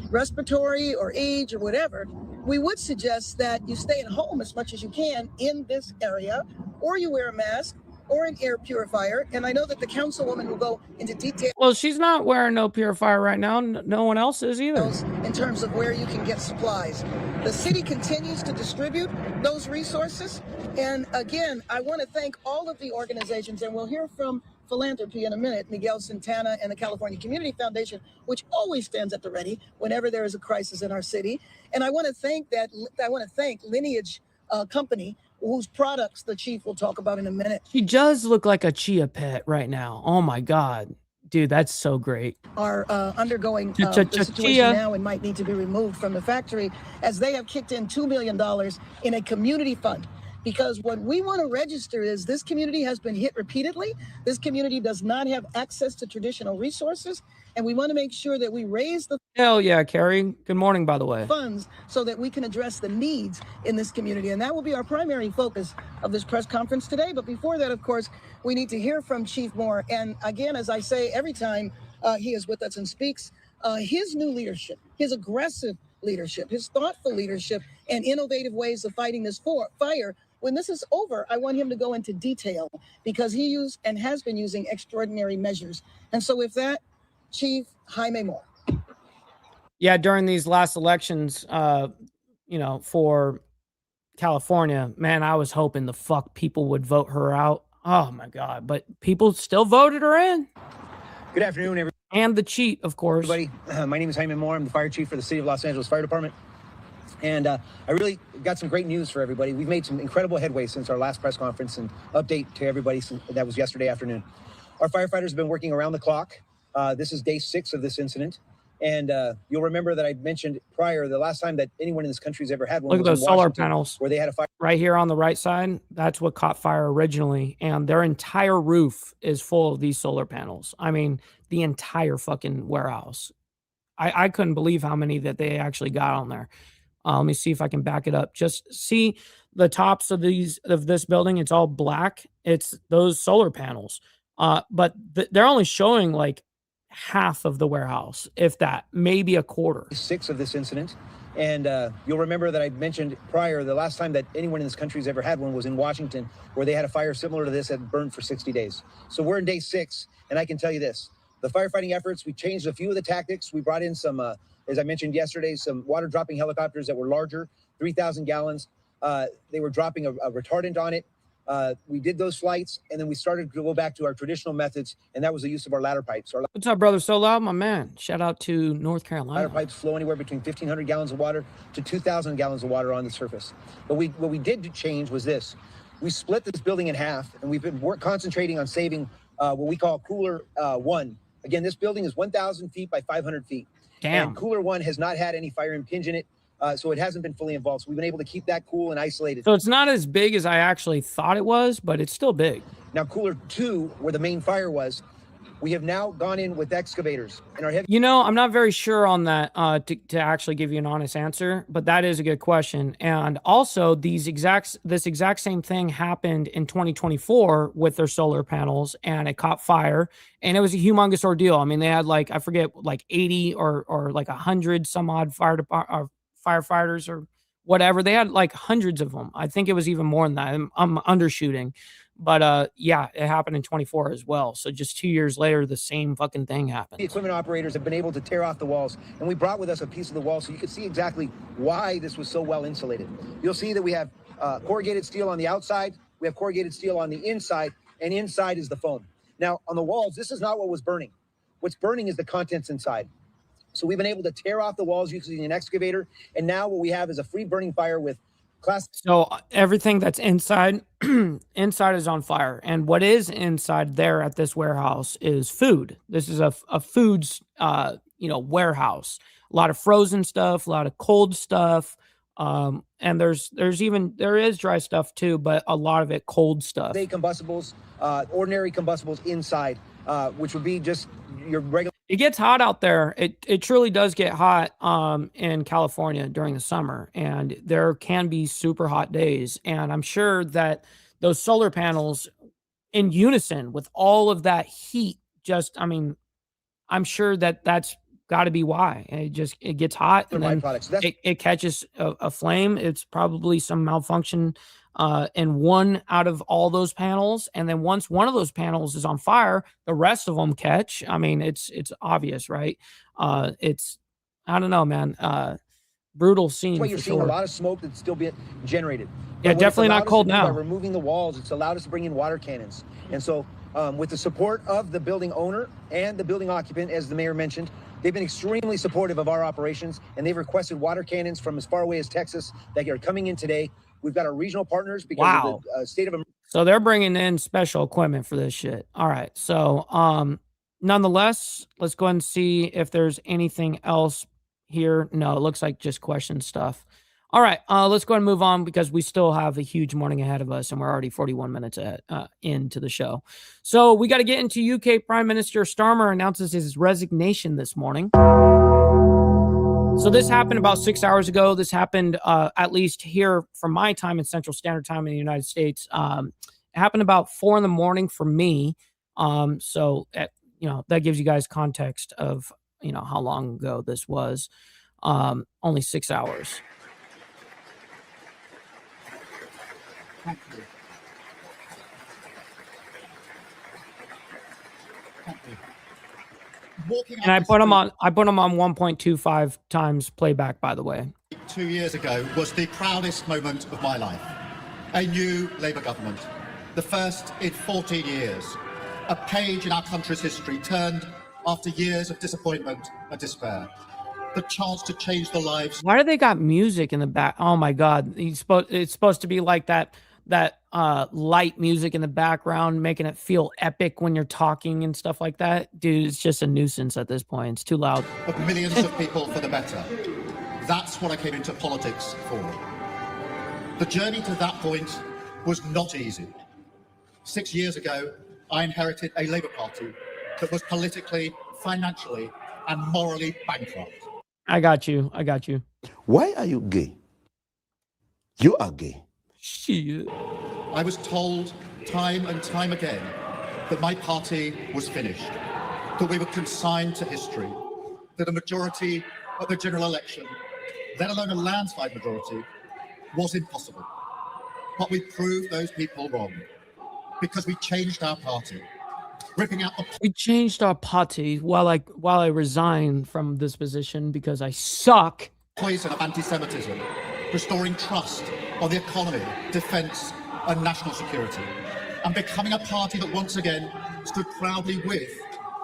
respiratory or age or whatever, we would suggest that you stay at home as much as you can in this area, or you wear a mask or an air purifier. And I know that the councilwoman will go into detail. Well, she's not wearing no purifier right now. No one else is either. In terms of where you can get supplies. The city continues to distribute those resources. And again, I want to thank all of the organizations, and we'll hear from philanthropy in a minute, Miguel Santana and the California Community Foundation, which always stands at the ready whenever there is a crisis in our city. And I want to thank Lineage Company, whose products the chief will talk about in a minute. She does look like a chia pet right now. Oh my God. Dude, that's so great. Are undergoing the situation now and might need to be removed from the factory, as they have kicked in $2 million in a community fund. Because what we want to register is this community has been hit repeatedly. This community does not have access to traditional resources. And we want to make sure that we raise the hell yeah, Carrie. Good morning, by the way. Funds so that we can address the needs in this community. And that will be our primary focus of this press conference today. But before that, of course, we need to hear from Chief Moore. And again, as I say, every time he is with us and speaks, his new leadership, his aggressive leadership, his thoughtful leadership, and innovative ways of fighting this fire. When this is over, I want him to go into detail because he used and has been using extraordinary measures. And so with that, Chief Jaime Moore. Yeah, during these last elections, you know, for California, man, I was hoping the fuck people would vote her out. Oh my God, but people still voted her in. Good afternoon, everybody. And the cheat, of course. Everybody, my name is Jaime Moore. I'm the fire chief for the City of Los Angeles Fire Department. And I really got some great news for everybody. We've made some incredible headway since our last press conference and update to everybody. That was yesterday afternoon. Our firefighters have been working around the clock. This is day 6 of this incident. And you'll remember that I mentioned prior, the last time that anyone in this country has ever had one. Look at those solar panels where they had a fire right here on the right side. That's what caught fire originally. And their entire roof is full of these solar panels. I mean, the entire fucking warehouse. I couldn't believe how many that they actually got on there. Let me see if I can back it up. Just see the tops of this building. It's all black. It's those solar panels. But they're only showing like half of the warehouse, if that, maybe a quarter. 6 of this incident. And you'll remember that I mentioned prior, the last time that anyone in this country has ever had one was in Washington, where they had a fire similar to this that burned for 60 days. So we're in day 6, and I can tell you this. The firefighting efforts, we changed a few of the tactics. We brought in some, as I mentioned yesterday, some water dropping helicopters that were larger, 3,000 gallons. They were dropping a retardant on it. We did those flights, and then we started to go back to our traditional methods, and that was the use of our ladder pipes. What's up, brother? So loud, my man. Shout out to North Carolina. Ladder pipes flow anywhere between 1,500 gallons of water to 2,000 gallons of water on the surface. But what we did change was this. We split this building in half, and we've been concentrating on saving what we call Cooler 1. Again, this building is 1,000 feet by 500 feet. Damn. And Cooler 1 has not had any fire impinge in it. So it hasn't been fully involved. So we've been able to keep that cool and isolated. So it's not as big as I actually thought it was, but it's still big. Now, Cooler 2, where the main fire was, we have now gone in with excavators. And our you know, I'm not very sure on that to actually give you an honest answer, but that is a good question. And also, this exact same thing happened in 2024 with their solar panels, and it caught fire, and it was a humongous ordeal. I mean, they had like, I forget, like 80 or like 100 some odd firefighters or whatever. They had like hundreds of them. I think it was even more than that. I'm undershooting. But yeah, it happened in 24 as well. So just 2 years later, the same fucking thing happened. The equipment operators have been able to tear off the walls, and we brought with us a piece of the wall so you could see exactly why this was so well insulated. You'll see that we have corrugated steel on the outside, We have corrugated steel on the inside, and inside is the foam. Now, on the walls, this is not what was burning. What's burning is the contents inside. So we've been able to tear off the walls using an excavator, and now what we have is a free burning fire with class. So everything that's inside, inside is on fire, and what is inside there at this warehouse is food. This is a foods, warehouse. A lot of frozen stuff, a lot of cold stuff, and there is dry stuff too, but a lot of it cold stuff. Combustibles, ordinary combustibles inside, which would be just your regular. It gets hot out there. It truly does get hot in California during the summer, and there can be super hot days. And I'm sure that those solar panels in unison with all of that heat, I'm sure that that's got to be why. It gets hot and then it catches a flame. It's probably some malfunction in one out of all those panels, and then once one of those panels is on fire, the rest of them catch. I mean, it's obvious, right? I don't know, man. Brutal scene. That's why you're seeing a lot of smoke that's still being generated. Yeah, definitely not cold now. By removing the walls, it's allowed us to bring in water cannons, and so with the support of the building owner and the building occupant, as the mayor mentioned, they've been extremely supportive of our operations, and they've requested water cannons from as far away as Texas that are coming in today. We've got our regional partners because of the state of. So they're bringing in special equipment for this shit. All right. So, nonetheless, let's go ahead and see if there's anything else here. No, it looks like just question stuff. All right. Let's go ahead and move on because we still have a huge morning ahead of us and we're already 41 minutes into the show. So we got to get into UK Prime Minister Starmer announces his resignation this morning. So this happened about 6 hours ago. This happened, at least here from my time in Central Standard Time in the United States. It happened about 4 a.m. for me. That gives you guys context of, how long ago this was. Only 6 hours. Thank you. Thank you. And I put them on 1.25 times playback, by the way. 2 years ago was the proudest moment of my life. A new Labour government, the first in 14 years. A page in our country's history turned after years of disappointment and despair. The chance to change the lives. Why do they got music in the back? Oh my God. It's supposed to be like that light music in the background, making it feel epic when you're talking and stuff like that. Dude, it's just a nuisance at this point. It's too loud. Of millions of people for the better. That's what I came into politics for. The journey to that point was not easy. 6 years ago, I inherited a Labour Party that was politically, financially, and morally bankrupt. I got you. Why are you gay? You are gay. Shit. I was told time and time again that my party was finished, that we were consigned to history, that a majority at the general election, let alone a landslide majority, was impossible. But we proved those people wrong because we changed our party, ripping out the. We changed our party while I resigned from this position because I suck. Poison of anti-Semitism, restoring trust on the economy, defence and national security, and becoming a party that once again stood proudly with,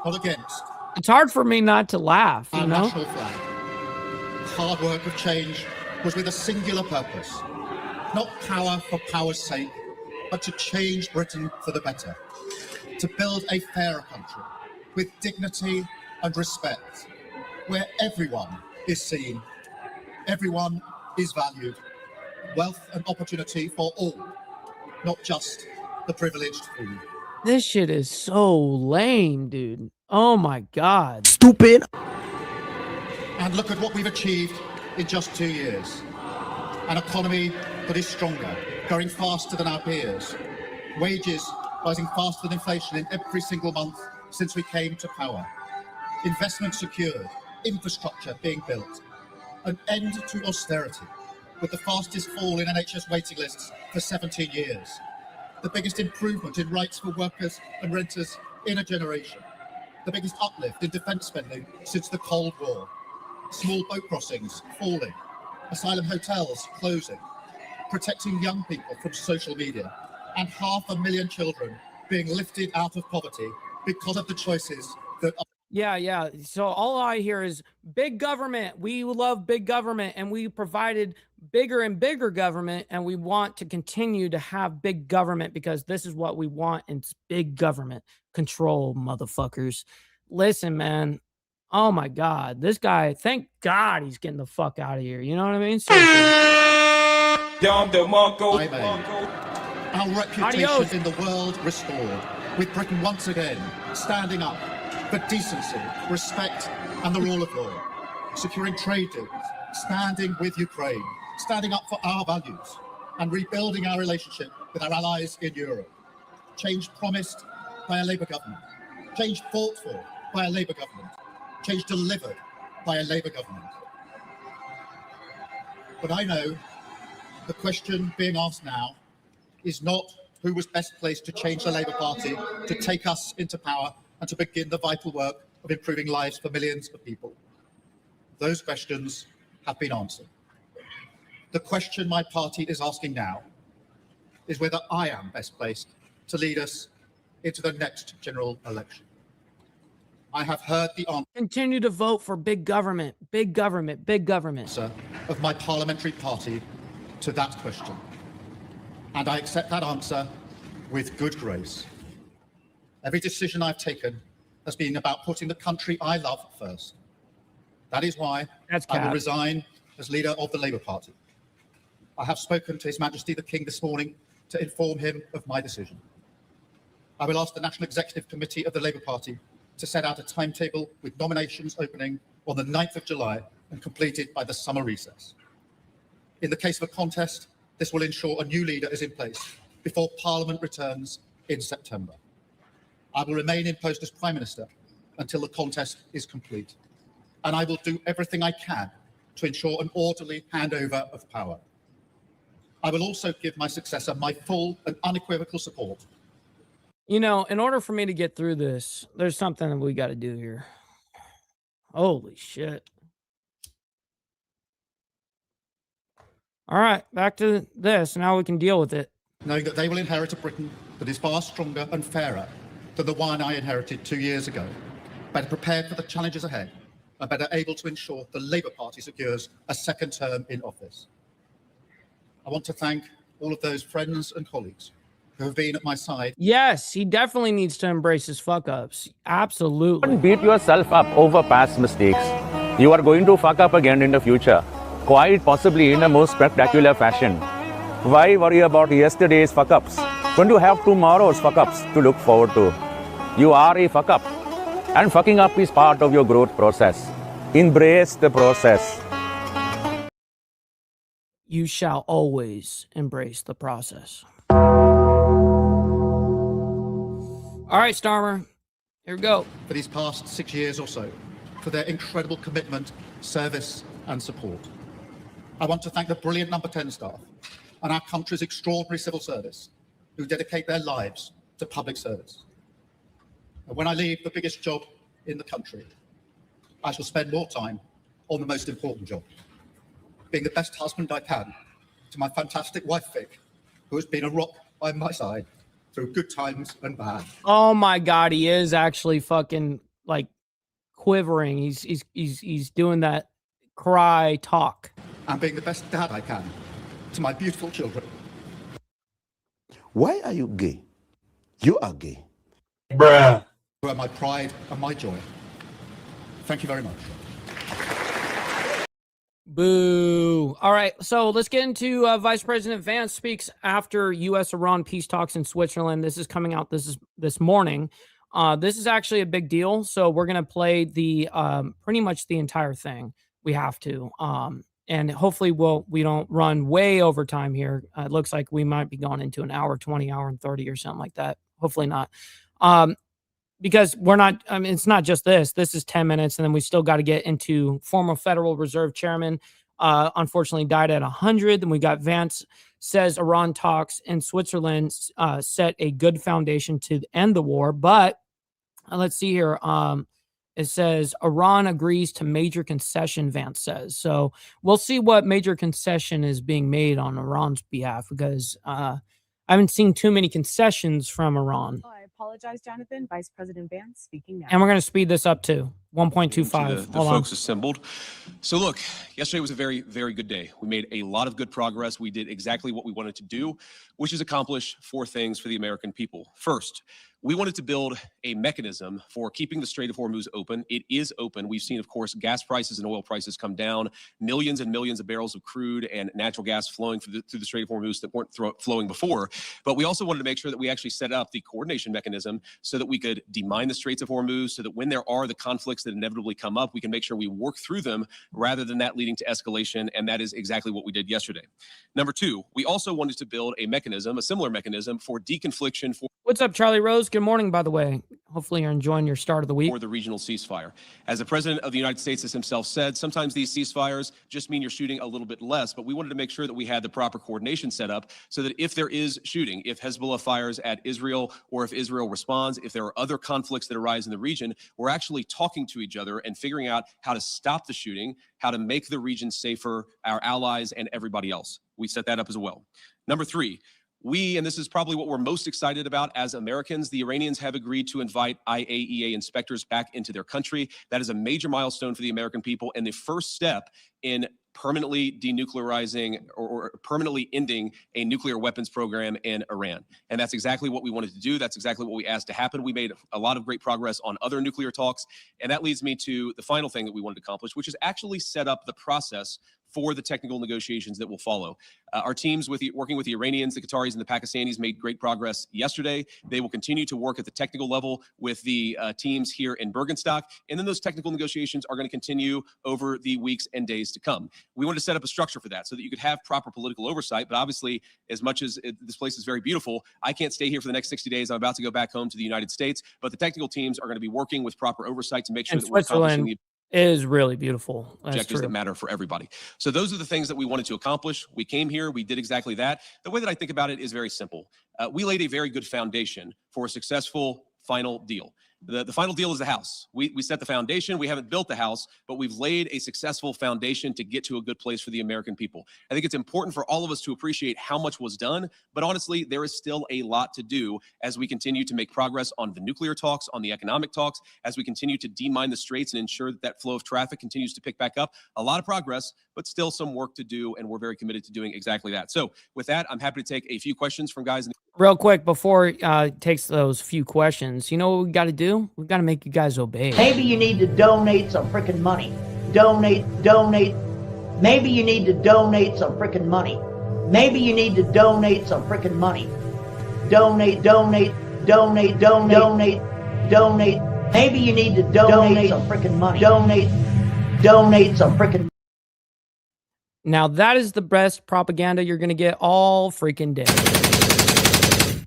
not against. It's hard for me not to laugh, our national flag. Hard work of change was with a singular purpose, not power for power's sake, but to change Britain for the better, to build a fairer country with dignity and respect, where everyone is seen, everyone is valued, wealth and opportunity for all, not just the privileged few. This shit is so lame, dude. Oh my God. Stupid. And look at what we've achieved in just 2 years. An economy that is stronger, growing faster than our peers. Wages rising faster than inflation in every single month since we came to power. Investment secured, infrastructure being built. An end to austerity, with the fastest fall in NHS waiting lists for 17 years. The biggest improvement in rights for workers and renters in a generation. The biggest uplift in defence spending since the Cold War. Small boat crossings falling. Asylum hotels closing. Protecting young people from social media. and 500,000 children being lifted out of poverty because of the choices that are. Yeah. So all I hear is big government. We love big government, and we provided bigger and bigger government, and we want to continue to have big government because this is what we want. And it's big government control, motherfuckers. Listen, man. Oh my God. This guy, thank God he's getting the fuck out of here. You know what I mean? Our reputation in the world restored, with Britain once again standing up for decency, respect, and the rule of law, securing trade deals, standing with Ukraine, standing up for our values, and rebuilding our relationship with our allies in Europe. Change promised by a Labour government, change fought for by a Labour government, change delivered by a Labour government. But I know the question being asked now is not who was best placed to change the Labour Party, to take us into power, and to begin the vital work of improving lives for millions of people. Those questions have been answered. The question my party is asking now is whether I am best placed to lead us into the next general election. I have heard the answer. Continue to vote for big government, big government, big government. Of my parliamentary party to that question. And I accept that answer with good grace. Every decision I've taken has been about putting the country I love first. That is why I will resign as leader of the Labour Party. I have spoken to His Majesty the King this morning to inform him of my decision. I will ask the National Executive Committee of the Labour Party to set out a timetable with nominations opening on the 9th of July and completed by the summer recess. In the case of a contest, this will ensure a new leader is in place before Parliament returns in September. I will remain in post as Prime Minister until the contest is complete, and I will do everything I can to ensure an orderly handover of power. I will also give my successor my full and unequivocal support. You know, in order for me to get through this, there's something that we got to do here. Holy shit. All right, back to this. Now we can deal with it. Knowing that they will inherit a Britain that is far stronger and fairer than the one I inherited 2 years ago, better prepared for the challenges ahead, and better able to ensure the Labour Party secures a second term in office. I want to thank all of those friends and colleagues who have been at my side. Yes, he definitely needs to embrace his fuck-ups. Absolutely. Don't beat yourself up over past mistakes. You are going to fuck up again in the future, quite possibly in a most spectacular fashion. Why worry about yesterday's fuck-ups when you have tomorrow's fuck-ups to look forward to? You are a fuck-up, and fucking up is part of your growth process. Embrace the process. You shall always embrace the process. All right, Starmer, here we go. For these past 6 years or so, for their incredible commitment, service, and support. I want to thank the brilliant Number 10 staff and our country's extraordinary civil service who dedicate their lives to public service. And when I leave the biggest job in the country, I shall spend more time on the most important job, being the best husband I can to my fantastic wife, Vic, who has been a rock by my side through good times and bad. Oh my God, he is actually fucking like quivering. He's doing that cry talk. And being the best dad I can to my beautiful children. Why are you gay? You are gay. Bruh. Who are my pride and my joy. Thank you very much. Boo. All right, so let's get into Vice President Vance speaks after U.S.-Iran peace talks in Switzerland. This is coming out this morning. This is actually a big deal, so we're going to play the pretty much the entire thing. We have to. And hopefully we don't run way over time here. It looks like we might be going into an hour 20, hour and 30 or something like that. Hopefully not. Because we're not, I mean, it's not just this. This is 10 minutes, and then we still got to get into former Federal Reserve Chairman, unfortunately died at 100. Then we got Vance says Iran talks in Switzerland set a good foundation to end the war. But let's see here. It says Iran agrees to major concession, Vance says. So we'll see what major concession is being made on Iran's behalf, because I haven't seen too many concessions from Iran. I apologize, Jonathan. Vice President Vance speaking now. And we're going to speed this up to 1.25. The folks assembled. So look, yesterday was a very, very good day. We made a lot of good progress. We did exactly what we wanted to do, which is accomplish 4 things for the American people. First, we wanted to build a mechanism for keeping the Strait of Hormuz open. It is open. We've seen, of course, gas prices and oil prices come down, millions and millions of barrels of crude and natural gas flowing through the Strait of Hormuz that weren't flowing before. But we also wanted to make sure that we actually set up the coordination mechanism so that we could demine the Straits of Hormuz, so that when there are the conflicts that inevitably come up, we can make sure we work through them rather than that leading to escalation. And that is exactly what we did yesterday. Number 2, we also wanted to build a mechanism, a similar mechanism for deconfliction. What's up, Charlie Rose? Good morning, by the way. Hopefully you're enjoying your start of the week. For the regional ceasefire. As the President of the United States has himself said, sometimes these ceasefires just mean you're shooting a little bit less, but we wanted to make sure that we had the proper coordination set up so that if there is shooting, if Hezbollah fires at Israel, or if Israel responds, if there are other conflicts that arise in the region, we're actually talking to each other and figuring out how to stop the shooting, how to make the region safer, our allies and everybody else. We set that up as well. Number 3, and this is probably what we're most excited about as Americans, the Iranians have agreed to invite IAEA inspectors back into their country. That is a major milestone for the American people and the first step in permanently denuclearizing or permanently ending a nuclear weapons program in Iran. And that's exactly what we wanted to do. That's exactly what we asked to happen. We made a lot of great progress on other nuclear talks. And that leads me to the final thing that we wanted to accomplish, which is actually set up the process for the technical negotiations that will follow. Our teams working with the Iranians, the Qataris, and the Pakistanis made great progress yesterday. They will continue to work at the technical level with the teams here in Bergenstock. And then those technical negotiations are going to continue over the weeks and days to come. We want to set up a structure for that so that you could have proper political oversight. But obviously, as much as this place is very beautiful, I can't stay here for the next 60 days. I'm about to go back home to the United States. But the technical teams are going to be working with proper oversight to make sure that we're accomplishing the is really beautiful. objectives that matter for everybody. So those are the things that we wanted to accomplish. We came here, we did exactly that. The way that I think about it is very simple. We laid a very good foundation for a successful final deal. The final deal is the house. We set the foundation. We haven't built the house, but we've laid a successful foundation to get to a good place for the American people. I think it's important for all of us to appreciate how much was done, but honestly, there is still a lot to do as we continue to make progress on the nuclear talks, on the economic talks, as we continue to demine the straits and ensure that that flow of traffic continues to pick back up. A lot of progress, but still some work to do, and we're very committed to doing exactly that. So with that, I'm happy to take a few questions from guys. Real quick, before it takes those few questions, you know what we got to do? We've got to make you guys obey. Maybe you need to donate some freaking money. Donate. Maybe you need to donate some freaking money. Maybe you need to donate some freaking money. Donate. Maybe you need to donate some freaking money. Donate some freaking. Now that is the best propaganda you're going to get all freaking day.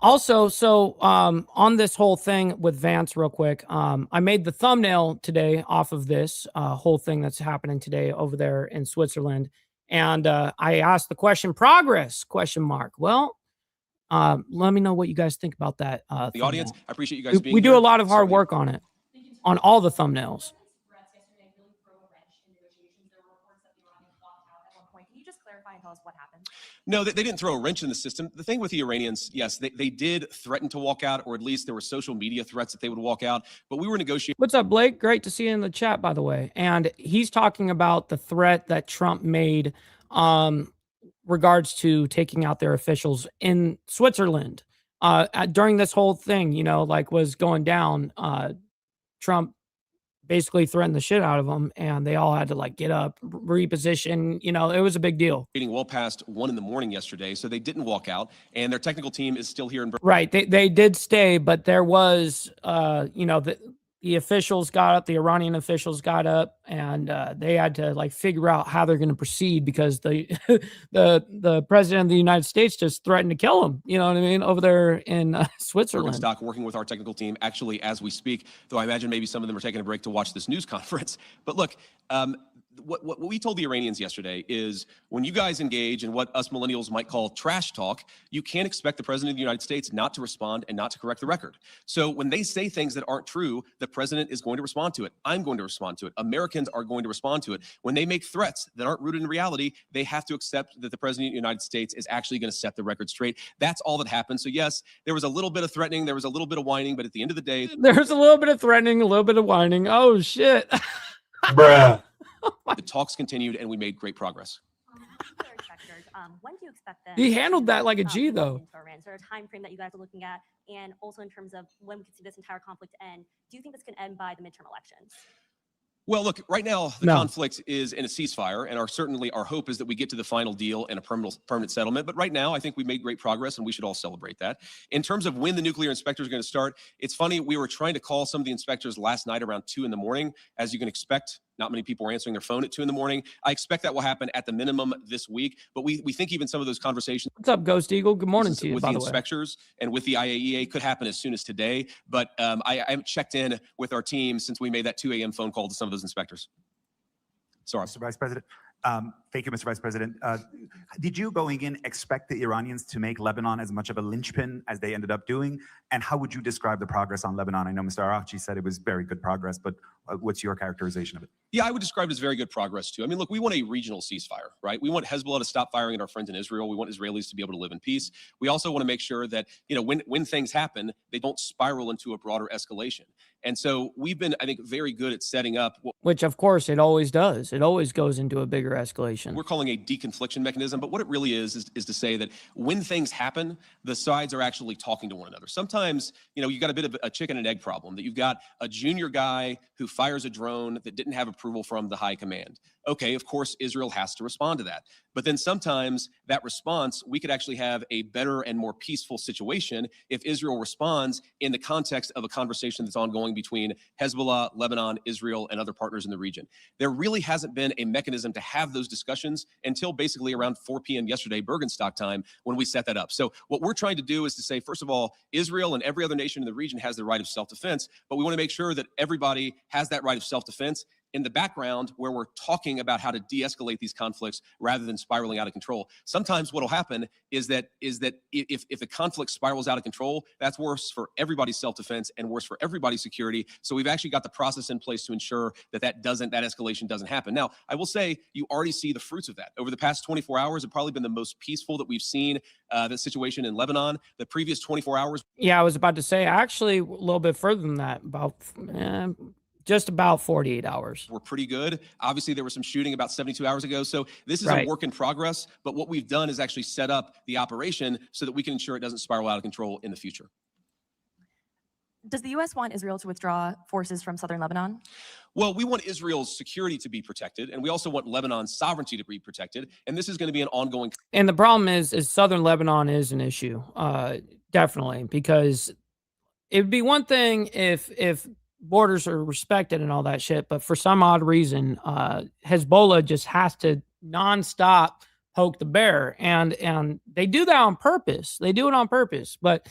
Also, so on this whole thing with Vance, real quick, I made the thumbnail today off of this whole thing that's happening today over there in Switzerland. And I asked the question, progress, ? Well, let me know what you guys think about that. The thumbnail. audience, I appreciate you guys being We do here. a lot of hard work on it, on all the thumbnails. Can you just clarify and tell us what happened? No, they didn't throw a wrench in the system. The thing with the Iranians, yes, they did threaten to walk out, or at least there were social media threats that they would walk out, but we were negotiating. What's up, Blake? Great to see you in the chat, by the way. And he's talking about the threat that Trump made regards to taking out their officials in Switzerland. During this whole thing, you know, like was going down, Trump basically threatened the shit out of them, and they all had to like get up, reposition. You know, it was a big deal. Well past 1 a.m. yesterday, so they didn't walk out, and their technical team is still here in Berlin. Right, they did stay, but there was, you know, the officials got up, the Iranian officials got up, and they had to like figure out how they're going to proceed because the president of the United States just threatened to kill them. You know what I mean? Over there in Switzerland. Bergenstock, working with our technical team actually as we speak, though I imagine maybe some of them are taking a break to watch this news conference. But look, what we told the Iranians yesterday is when you guys engage in what us millennials might call trash talk, you can't expect the president of the United States not to respond and not to correct the record. So when they say things that aren't true, the president is going to respond to it. I'm going to respond to it. Americans Americans are going to respond to it. When they make threats that aren't rooted in reality, they have to accept that the president of the United States is actually going to set the record straight. That's all that happened. So yes, there was a little bit of threatening, there was a little bit of whining, but at the end of the day, There's a little bit of threatening, a little bit of whining. Oh shit. bruh. The talks continued and we made great progress. When do you expect them? He handled that like a G, though. Is there a time frame that you guys are looking at? And also in terms of when we could see this entire conflict end, do you think this can end by the midterm elections? Well, look, right now, the conflict is in a ceasefire, and certainly our hope is that we get to the final deal and a permanent settlement. But right now, I think we made great progress, and we should all celebrate that. In terms of when the nuclear inspectors are going to start, it's funny, we were trying to call some of the inspectors last night around 2 in the morning. As you can expect, not many people were answering their phone at 2 in the morning. I expect that will happen at the minimum this week, but we think even some of those conversations. What's up, Ghost Eagle? Good morning to you, with by the the way. inspectors and with the IAEA could happen as soon as today, but I haven't checked in with our team since we made that 2 a.m. phone call to some of those inspectors. Sorry. Mr. Vice President. Thank you, Mr. Vice President. Did you going in expect the Iranians to make Lebanon as much of a linchpin as they ended up doing? And how would you describe the progress on Lebanon? I know Mr. Araghchi said it was very good progress, but what's your characterization of it? Yeah, I would describe it as very good progress too. I mean, look, we want a regional ceasefire, right? We want Hezbollah to stop firing at our friends in Israel. We want Israelis to be able to live in peace. We also want to make sure that, you know, when things happen, they don't spiral into a broader escalation. And so we've been, I think, very good at setting up Which, of course, it always does. It always goes into a bigger escalation. we're calling a deconfliction mechanism, but what it really is to say that when things happen, the sides are actually talking to one another. Sometimes, you know, you got a bit of a chicken and egg problem, that you've got a junior guy who fires a drone that didn't have approval from the high command. Okay, of course, Israel has to respond to that. But then sometimes that response, we could actually have a better and more peaceful situation if Israel responds in the context of a conversation that's ongoing between Hezbollah, Lebanon, Israel, and other partners in the region. There really hasn't been a mechanism to have those discussions until basically around 4 p.m. yesterday, Bergenstock time, when we set that up. So what we're trying to do is to say, first of all, Israel and every other nation in the region has the right of self-defense, but we want to make sure that everybody has that right of self-defense in the background where we're talking about how to de-escalate these conflicts rather than spiraling out of control. Sometimes what will happen is that if the conflict spirals out of control, that's worse for everybody's self-defense and worse for everybody's security. So we've actually got the process in place to ensure that that escalation doesn't happen. Now, I will say you already see the fruits of that. Over the past 24 hours, have probably been the most peaceful that we've seen the situation in Lebanon. The previous 24 hours. Yeah, I was about to say, actually, a little bit further than that, about just about 48 hours. We're pretty good. Obviously, there was some shooting about 72 hours ago. So this is Right. a work in progress. But what we've done is actually set up the operation so that we can ensure it doesn't spiral out of control in the future. Does the U.S. want Israel to withdraw forces from southern Lebanon? Well, we want Israel's security to be protected, and we also want Lebanon's sovereignty to be protected. And this is going to be an ongoing. And the problem is southern Lebanon is an issue, definitely, because it would be one thing if borders are respected and all that shit, but for some odd reason, Hezbollah just has to nonstop poke the bear, and they do that on purpose. They do it on purpose, but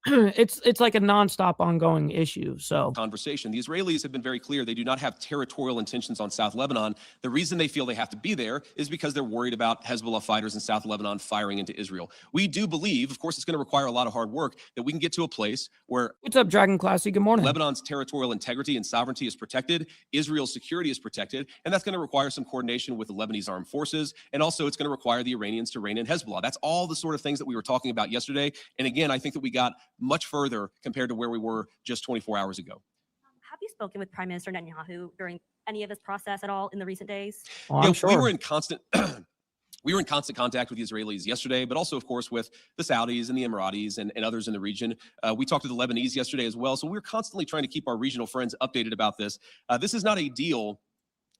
it's like a nonstop ongoing issue. So Conversation. The Israelis have been very clear. They do not have territorial intentions on South Lebanon. The reason they feel they have to be there is because they're worried about Hezbollah fighters in South Lebanon firing into Israel. We do believe, of course, it's going to require a lot of hard work, that we can get to a place where what's up, Dragon Classy? Good morning. Lebanon's territorial integrity and sovereignty is protected, Israel's security is protected, and that's going to require some coordination with the Lebanese armed forces, and also it's going to require the Iranians to rein in Hezbollah. That's all the sort of things that we were talking about yesterday. And again, I think that we got much further compared to where we were just 24 hours ago. Have you spoken with Prime Minister Netanyahu during any of this process at all in the recent days? Oh, Yeah, I'm sure. we were in constant contact with the Israelis yesterday, but also, of course, with the Saudis and the Emiratis and others in the region. We talked to the Lebanese yesterday as well. So we're constantly trying to keep our regional friends updated about this. This is not a deal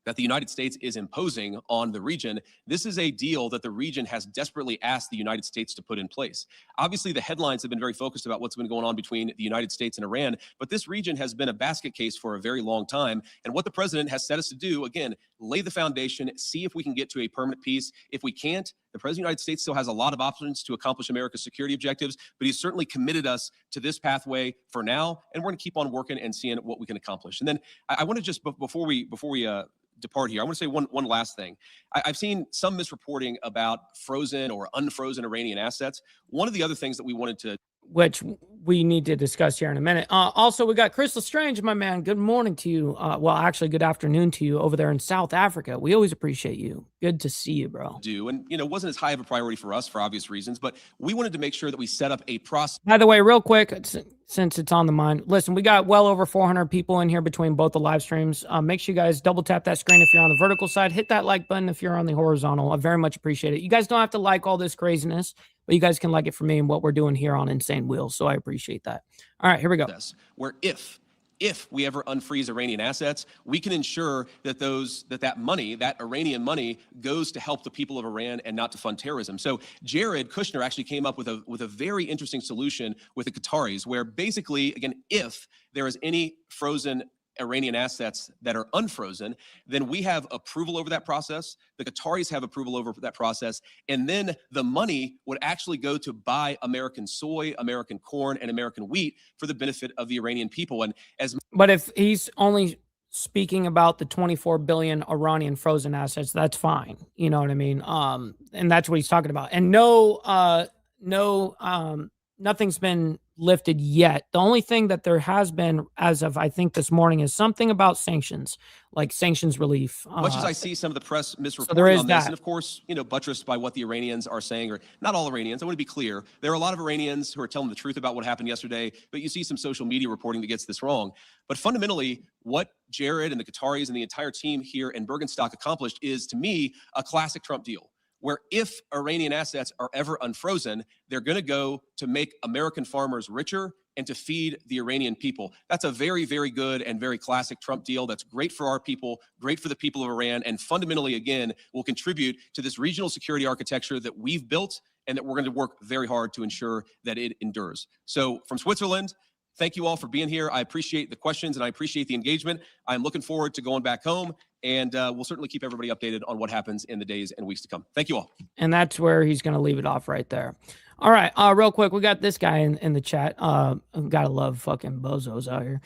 that the United States is imposing on the region. This is a deal that the region has desperately asked the United States to put in place. Obviously, the headlines have been very focused about what's been going on between the United States and Iran, but this region has been a basket case for a very long time. And what the president has set us to do, again, lay the foundation, see if we can get to a permanent peace. If we can't, the president of the United States still has a lot of options to accomplish America's security objectives, but he's certainly committed us to this pathway for now, and we're going to keep on working and seeing what we can accomplish. And then I want to just, before we depart here, I want to say one last thing. I've seen some misreporting about frozen or unfrozen Iranian assets. One of the other things that we wanted to, which we need to discuss here in a minute. Also, we got Crystal Strange, my man. Good morning to you. Well, actually, good afternoon to you over there in South Africa. We always appreciate you. Good to see you, bro. And, wasn't as high of a priority for us for obvious reasons, but we wanted to make sure that we set up a process. By the way, real quick, since it's on the mind, listen, we got well over 400 people in here between both the live streams. Make sure you guys double tap that screen if you're on the vertical side. Hit that like button if you're on the horizontal. I very much appreciate it. You guys don't have to like all this craziness, but you guys can like it for me and what we're doing here on Insane Wheels. So I appreciate that. All right, here we go. Where if we ever unfreeze Iranian assets, we can ensure that that money, that Iranian money, goes to help the people of Iran and not to fund terrorism. So Jared Kushner actually came up with a very interesting solution with the Qataris, where basically, again, if there is any frozen Iranian assets that are unfrozen, then we have approval over that process. The Qataris have approval over that process. And then the money would actually go to buy American soy, American corn, and American wheat for the benefit of the Iranian people. But if he's only speaking about the 24 billion Iranian frozen assets, that's fine. You know what I mean? And that's what he's talking about. And nothing's been lifted yet. The only thing that there has been as of, I think, this morning is something about sanctions, like sanctions relief. Much as I see some of the press misreporting on this, and of course, buttressed by what the Iranians are saying, or not all Iranians, I want to be clear. There are a lot of Iranians who are telling the truth about what happened yesterday, but you see some social media reporting that gets this wrong. But fundamentally, what Jared and the Qataris and the entire team here in Bergenstock accomplished is, to me, a classic Trump deal, where if Iranian assets are ever unfrozen, they're going to go to make American farmers richer and to feed the Iranian people. That's a very, very good and very classic Trump deal. That's great for our people, great for the people of Iran, and fundamentally, again, will contribute to this regional security architecture that we've built and that we're going to work very hard to ensure that it endures. So from Switzerland, thank you all for being here. I appreciate the questions and I appreciate the engagement. I'm looking forward to going back home, and we'll certainly keep everybody updated on what happens in the days and weeks to come. Thank you all. And that's where he's going to leave it off right there. All right, real quick, we got this guy in the chat. Gotta love fucking bozos out here.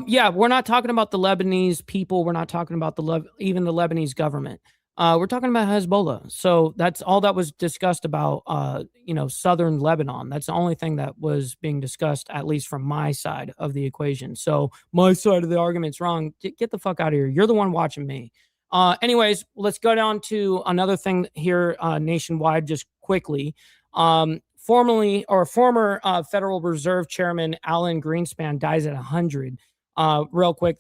Yeah, we're not talking about the Lebanese people. We're not talking about even the Lebanese government. We're talking about Hezbollah. So that's all that was discussed about, southern Lebanon. That's the only thing that was being discussed, at least from my side of the equation. So my side of the argument's wrong. Get the fuck out of here. You're the one watching me. Anyways, let's go down to another thing here nationwide just quickly. Former Federal Reserve Chairman Alan Greenspan dies at 100. Real quick,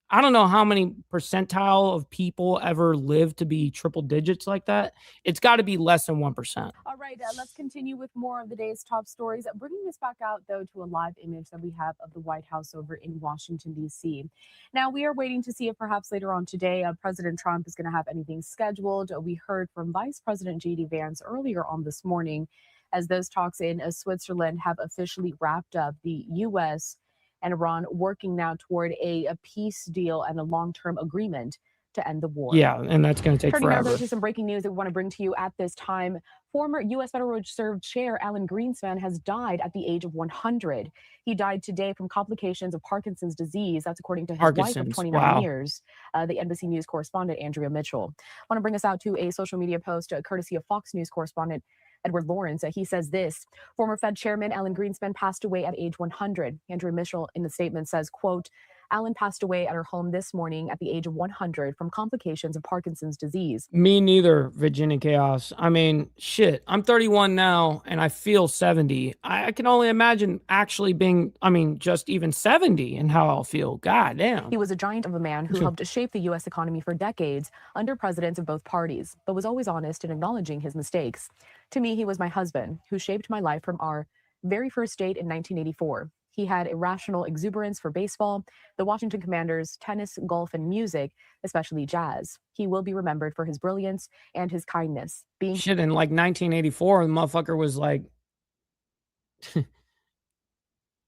I don't know how many percentile of people ever live to be triple digits like that. It's got to be less than 1%. All right, let's continue with more of the day's top stories. Bringing this back out, though, to a live image that we have of the White House over in Washington, D.C. Now, we are waiting to see if perhaps later on today, President Trump is going to have anything scheduled. We heard from Vice President J.D. Vance earlier on this morning as those talks in Switzerland have officially wrapped up. The U.S. and Iran working now toward a peace deal and a long-term agreement to end the war. Yeah, and that's going to take Turning forever. now to some breaking news that we want to bring to you at this time. Former U.S. Federal Reserve Chair Alan Greenspan has died at the age of 100. He died today from complications of Parkinson's disease. That's according to his wife of 29 years, the NBC News correspondent Andrea Mitchell. I want to bring us out to a social media post courtesy of Fox News correspondent Edward Lawrence. He says this: former Fed Chairman Alan Greenspan passed away at age 100. Andrea Mitchell in the statement says, quote, Alan passed away at her home this morning at the age of 100 from complications of Parkinson's disease. Me neither, Virginia Chaos. I mean, shit, I'm 31 now and I feel 70. I can only imagine actually being, just even 70 and how I'll feel. God damn. He was a giant of a man who helped shape the U.S. economy for decades under presidents of both parties, but was always honest in acknowledging his mistakes. To me, he was my husband who shaped my life from our very first date in 1984. He had irrational exuberance for baseball, the Washington Commanders, tennis, golf, and music, especially jazz. He will be remembered for his brilliance and his kindness. Shit, in like 1984, the motherfucker was like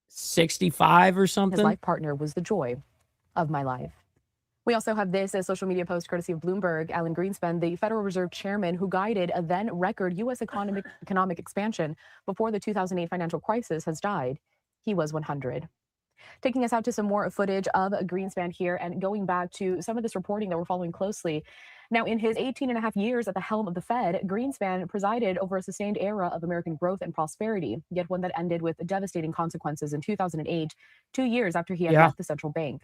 65 or something. His life partner was the joy of my life. We also have this as social media post courtesy of Bloomberg. Alan Greenspan, the Federal Reserve Chairman who guided a then record U.S. economic expansion before the 2008 financial crisis, has died. He was 100. Taking us out to some more footage of Greenspan here and going back to some of this reporting that we're following closely. Now, in his 18 and a half years at the helm of the Fed, Greenspan presided over a sustained era of American growth and prosperity, yet one that ended with devastating consequences in 2008, 2 years after he had left the central bank.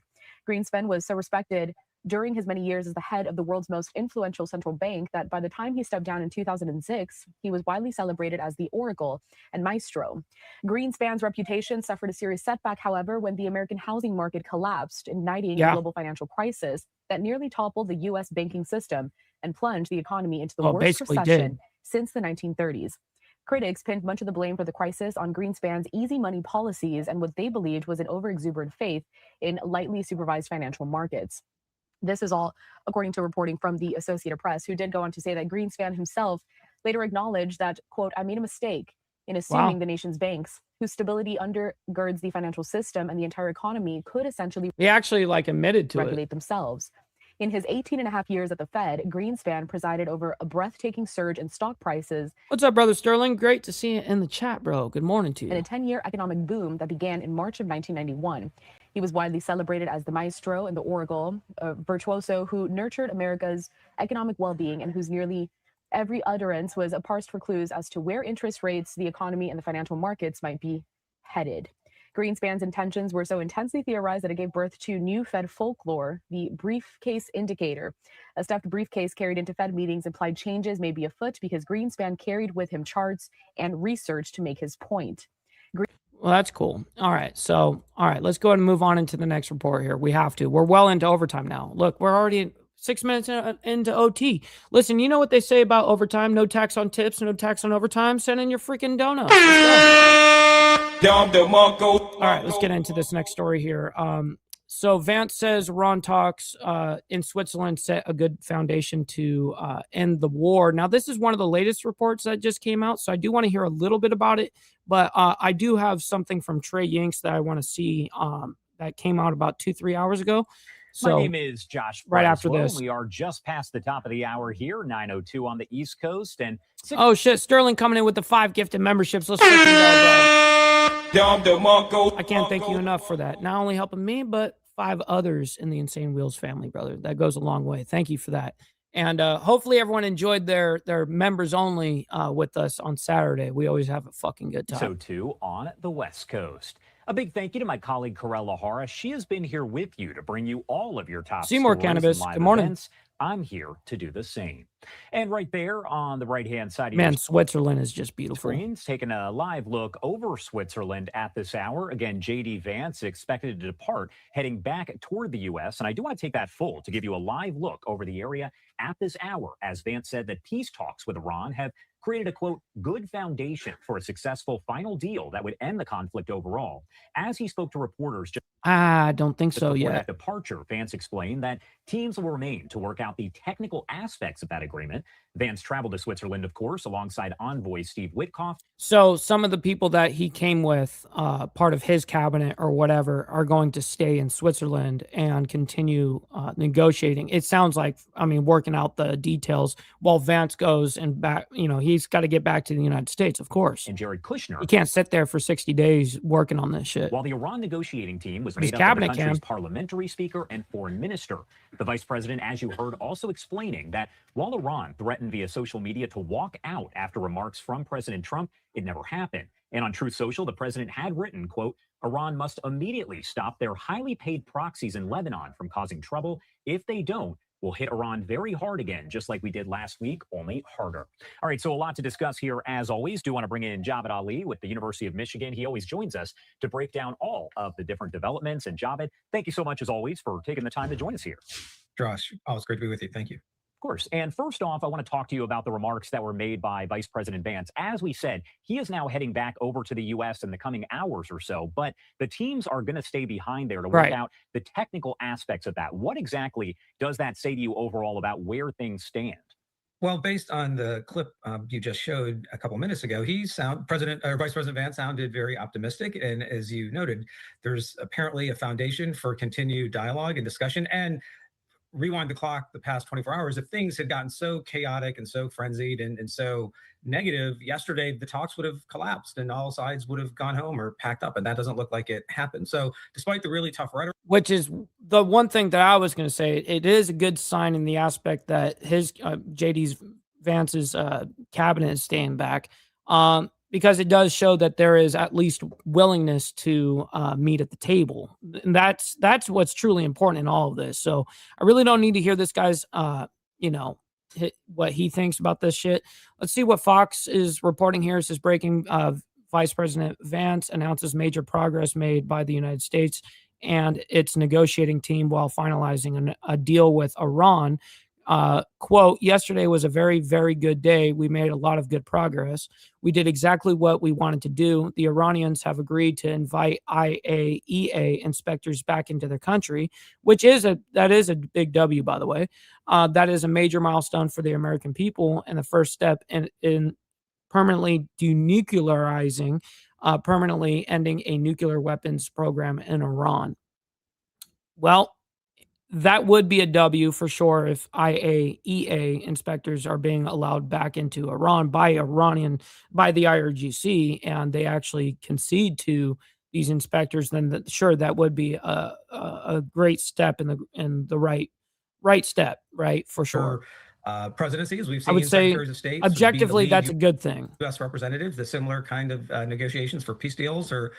Greenspan was so respected during his many years as the head of the world's most influential central bank that by the time he stepped down in 2006, he was widely celebrated as the Oracle and Maestro. Greenspan's reputation suffered a serious setback, however, when the American housing market collapsed, igniting a global financial crisis that nearly toppled the U.S. banking system and plunged the economy into the worst recession since the 1930s. Critics pinned much of the blame for the crisis on Greenspan's easy money policies and what they believed was an overexuberant faith in lightly supervised financial markets. This is all according to reporting from the Associated Press, who did go on to say that Greenspan himself later acknowledged that, quote, I made a mistake in assuming the nation's banks, whose stability undergirds the financial system and the entire economy, could essentially he actually admitted to regulate themselves. In his 18 and a half years at the Fed, Greenspan presided over a breathtaking surge in stock prices. What's up, Brother Sterling? Great to see you in the chat, bro. Good morning to you. And a 10-year economic boom that began in March of 1991. He was widely celebrated as the maestro and the oracle, a virtuoso who nurtured America's economic well-being and whose nearly every utterance was parsed for clues as to where interest rates, the economy, and the financial markets might be headed. Greenspan's intentions were so intensely theorized that it gave birth to new Fed folklore, the briefcase indicator. A stuffed briefcase carried into Fed meetings implied changes may be afoot because Greenspan carried with him charts and research to make his point. Well, that's cool. All right. So, let's go ahead and move on into the next report here. We have to. We're well into overtime now. Look, we're already 6 minutes into OT. Listen, you know what they say about overtime? No tax on tips, no tax on overtime. Send in your freaking donuts. All right, let's get into this next story here. So Vance says Iran talks in Switzerland set a good foundation to end the war. Now, this is one of the latest reports that just came out, so I do want to hear a little bit about it. But I do have something from Trey Yanks that I want to see that came out about 2-3 hours ago. So, my name is Josh. Right after this, we are just past the top of the hour here, 9:02 on the East Coast, and oh shit, Sterling coming in with the 5 gifted memberships. Let's freaking go, bro. I can't thank you enough for that. Not only helping me, but 5 others in the Insane Wheels family, brother. That goes a long way. Thank you for that. And hopefully everyone enjoyed their members only with us on Saturday. We always have a fucking good time. So too on the West Coast. A big thank you to my colleague Corella Hara. She has been here with you to bring you all of your top Seymour stories Cannabis. and live Good morning. events. I'm here to do the same. And right there on the right-hand side of Man, your Switzerland is just beautiful. screens, taking a live look over Switzerland at this hour. Again, J.D. Vance expected to depart, heading back toward the U.S. And I do want to take that full to give you a live look over the area at this hour, as Vance said that peace talks with Iran have created a, quote, good foundation for a successful final deal that would end the conflict overall. As he spoke to reporters I don't think so before yet. that departure, Vance explained that teams will remain to work out the technical aspects of that agreement. Vance traveled to Switzerland, of course, alongside envoy Steve Witkoff. So some of the people that he came with, part of his cabinet or whatever, are going to stay in Switzerland and continue negotiating. It sounds like, working out the details while Vance goes and back, he's got to get back to the United States, of course. And Jared Kushner. He can't sit there for 60 days working on this shit. While the Iran negotiating team was But his made up of the cabinet country's can. parliamentary speaker and foreign minister. The vice president, as you heard, also explaining that while Iran threatened via social media to walk out after remarks from President Trump, it never happened. And on Truth Social, the president had written, quote, Iran must immediately stop their highly paid proxies in Lebanon from causing trouble. If they don't, we'll hit Iran very hard again, just like we did last week, only harder. All right, so a lot to discuss here, as always. Do want to bring in Javed Ali with the University of Michigan. He always joins us to break down all of the different developments. And Javed, thank you so much, as always, for taking the time to join us here. Josh, always great to be with you. Thank you. Of course. And first off, I want to talk to you about the remarks that were made by Vice President Vance. As we said, he is now heading back over to the U.S. in the coming hours or so, but the teams are going to stay behind there to work out the technical aspects of that. What exactly does that say to you overall about where things stand? Well, based on the clip you just showed a couple minutes ago, Vice President Vance sounded very optimistic. And as you noted, there's apparently a foundation for continued dialogue and discussion. And rewind the clock the past 24 hours, if things had gotten so chaotic and so frenzied and so negative, yesterday the talks would have collapsed and all sides would have gone home or packed up, and that doesn't look like it happened. So despite the really tough rhetoric, which is the one thing that I was going to say, it is a good sign in the aspect that his Vance's cabinet is staying back, because it does show that there is at least willingness to meet at the table. And that's what's truly important in all of this. So I really don't need to hear this guy's, what he thinks about this shit. Let's see what Fox is reporting here. It says breaking, Vice President Vance announces major progress made by the United States and its negotiating team while finalizing a deal with Iran. Quote, yesterday was a very, very good day. We made a lot of good progress. We did exactly what we wanted to do. The Iranians have agreed to invite IAEA inspectors back into their country, that is a big W, by the way. That is a major milestone for the American people and the first step in permanently denuclearizing, permanently ending a nuclear weapons program in Iran. Well, that would be a W for sure if IAEA inspectors are being allowed back into Iran by the IRGC, and they actually concede to these inspectors. Then sure, that would be a great step in the right step, right, for sure. presidencies. We've I would seen say secretaries of state objectively that's a good thing. U.S. representatives, the similar kind of negotiations for peace deals or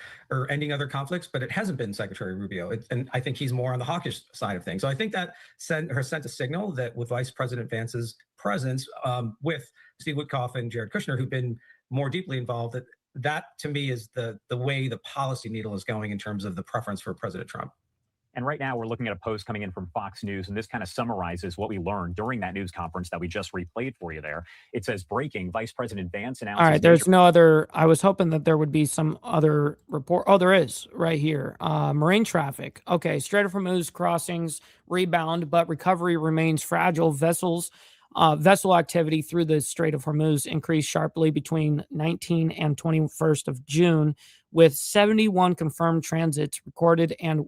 ending other conflicts, but it hasn't been Secretary Rubio. And I think he's more on the hawkish side of things. So I think that sent a signal that with Vice President Vance's presence, with Steve Witkoff and Jared Kushner, who've been more deeply involved, that to me is the way the policy needle is going in terms of the preference for President Trump. And right now we're looking at a post coming in from Fox News, and this kind of summarizes what we learned during that news conference that we just replayed for you there. It says, breaking, Vice President Vance announces— All right, there's no other— I was hoping that there would be some other report. Oh, there is right here. Marine traffic. Okay, Strait of Hormuz crossings rebound, but recovery remains fragile. Vessel activity through the Strait of Hormuz increased sharply between 19 and 21st of June, with 71 confirmed transits recorded and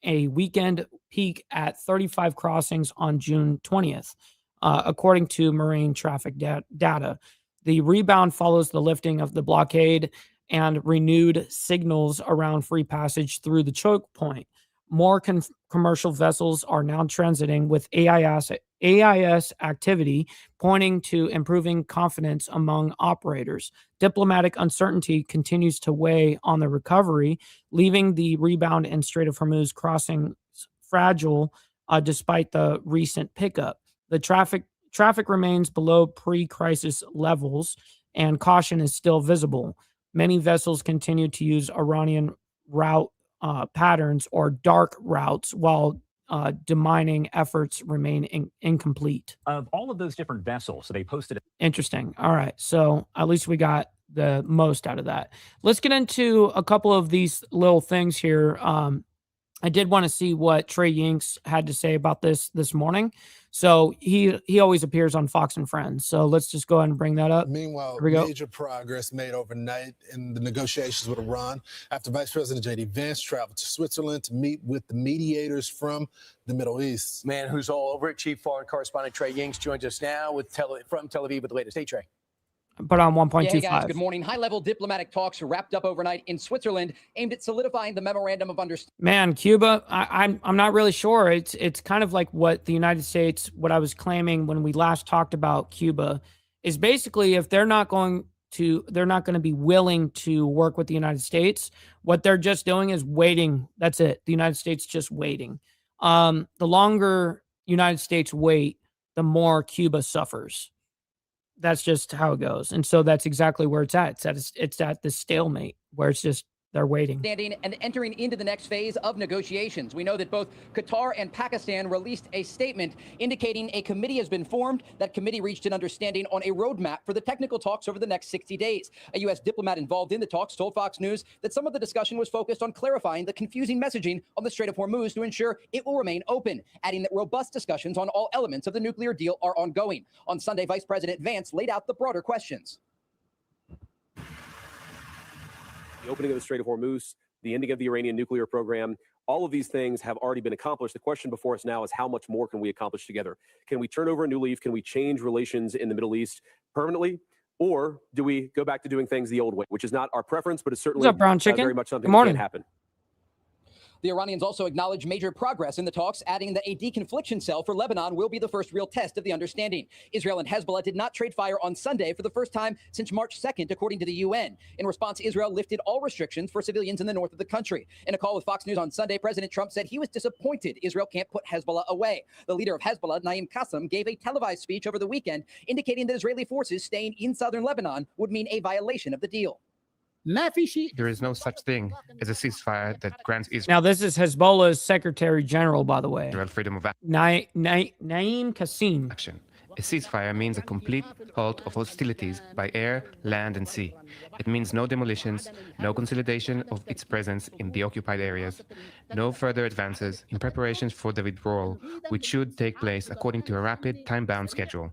a weekend peak at 35 crossings on June 20th, according to marine traffic data. The rebound follows the lifting of the blockade and renewed signals around free passage through the choke point. More commercial vessels are now transiting, with AIS activity pointing to improving confidence among operators. Diplomatic uncertainty continues to weigh on the recovery, leaving the rebound in Strait of Hormuz crossing fragile despite the recent pickup. The traffic remains below pre-crisis levels, and caution is still visible. Many vessels continue to use Iranian route patterns or dark routes, while demining efforts remain incomplete. Of all of those different vessels, so they posted— Interesting. All right. So at least we got the most out of that. Let's get into a couple of these little things here. I did want to see what Trey Yinks had to say about this morning. So he always appears on Fox and Friends. So let's just go ahead and bring that up. Meanwhile, major progress made overnight in the negotiations with Iran after Vice President J.D. Vance traveled to Switzerland to meet with the mediators from the Middle East. Man who's all over it, Chief Foreign Correspondent Trey Yinks joins us now from Tel Aviv with the latest. Hey, Trey. But on 1.25. Hey guys, good morning. High-level diplomatic talks wrapped up overnight in Switzerland, aimed at solidifying the memorandum of understanding. Man, Cuba, I'm not really sure. It's kind of like what the United States, what I was claiming when we last talked about Cuba, is basically if they're not going to be willing to work with the United States, what they're just doing is waiting. That's it. The United States just waiting. The longer United States wait, the more Cuba suffers. That's just how it goes. And so that's exactly where it's at. It's at the stalemate where it's just they're waiting. Standing and entering into the next phase of negotiations. We know that both Qatar and Pakistan released a statement indicating a committee has been formed. That committee reached an understanding on a roadmap for the technical talks over the next 60 days. A U.S. diplomat involved in the talks told Fox News that some of the discussion was focused on clarifying the confusing messaging on the Strait of Hormuz to ensure it will remain open, adding that robust discussions on all elements of the nuclear deal are ongoing. On Sunday, Vice President Vance laid out the broader questions. The opening of the Strait of Hormuz the ending of the Iranian nuclear program. All of these things have already been accomplished. The question before us now is how much more can we accomplish together? Can we turn over a new leaf? Can we change relations in the Middle East permanently? Or do we go back to doing things the old way, which is not our preference, but it's certainly What's up, Brown Chicken? very much something Good that morning. can happen. The Iranians also acknowledged major progress in the talks, adding that a deconfliction cell for Lebanon will be the first real test of the understanding. Israel and Hezbollah did not trade fire on Sunday for the first time since March 2nd, according to the UN. In response, Israel lifted all restrictions for civilians in the north of the country. In a call with Fox News on Sunday, President Trump said he was disappointed Israel can't put Hezbollah away. The leader of Hezbollah, Naim Qassem, gave a televised speech over the weekend indicating that Israeli forces staying in southern Lebanon would mean a violation of the deal. There is no such thing as a ceasefire that grants Israel Now, this is Hezbollah's Secretary General, by the way. freedom of Naim Qassem. action. A ceasefire means a complete halt of hostilities by air, land, and sea. It means no demolitions, no consolidation of its presence in the occupied areas, no further advances in preparations for the withdrawal, which should take place according to a rapid, time-bound schedule.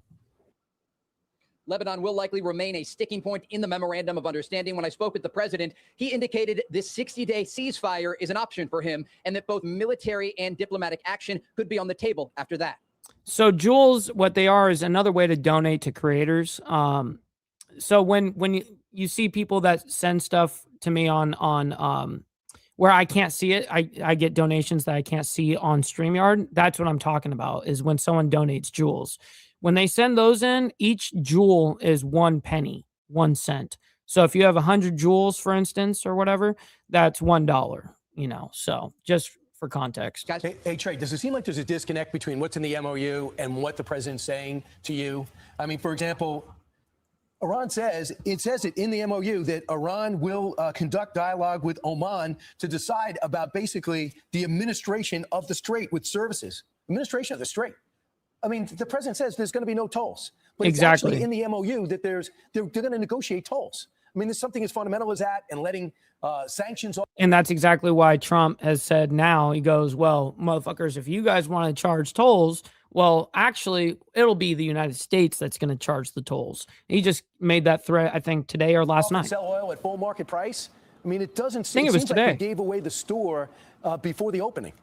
Lebanon will likely remain a sticking point in the memorandum of understanding. When I spoke with the president, he indicated this 60-day ceasefire is an option for him and that both military and diplomatic action could be on the table after that. So jewels, what they are is another way to donate to creators. So when you see people that send stuff to me on where I can't see it, I get donations that I can't see on StreamYard. That's what I'm talking about, is when someone donates jewels. When they send those in, each jewel is 1 penny, 1 cent. So if you have 100 jewels, for instance, or whatever, that's $1, you know, so just for context. Guys, hey, Trey, does it seem like there's a disconnect between what's in the MOU and what the president's saying to you? I mean, for example, Iran says it in the MOU that Iran will conduct dialogue with Oman to decide about basically the administration of the strait with services. Administration of the strait. I mean, the president says there's going to be no tolls, but Exactly. it's actually in the MOU that they're going to negotiate tolls. I mean, there's something as fundamental as that, and letting sanctions. And that's exactly why Trump has said now, he goes, well, motherfuckers, if you guys want to charge tolls, well, actually, it'll be the United States that's going to charge the tolls. He just made that threat, I think, today or last night. Sell oil at full market price. I mean, it doesn't seem, I think it was seems today. like they gave away the store before the opening.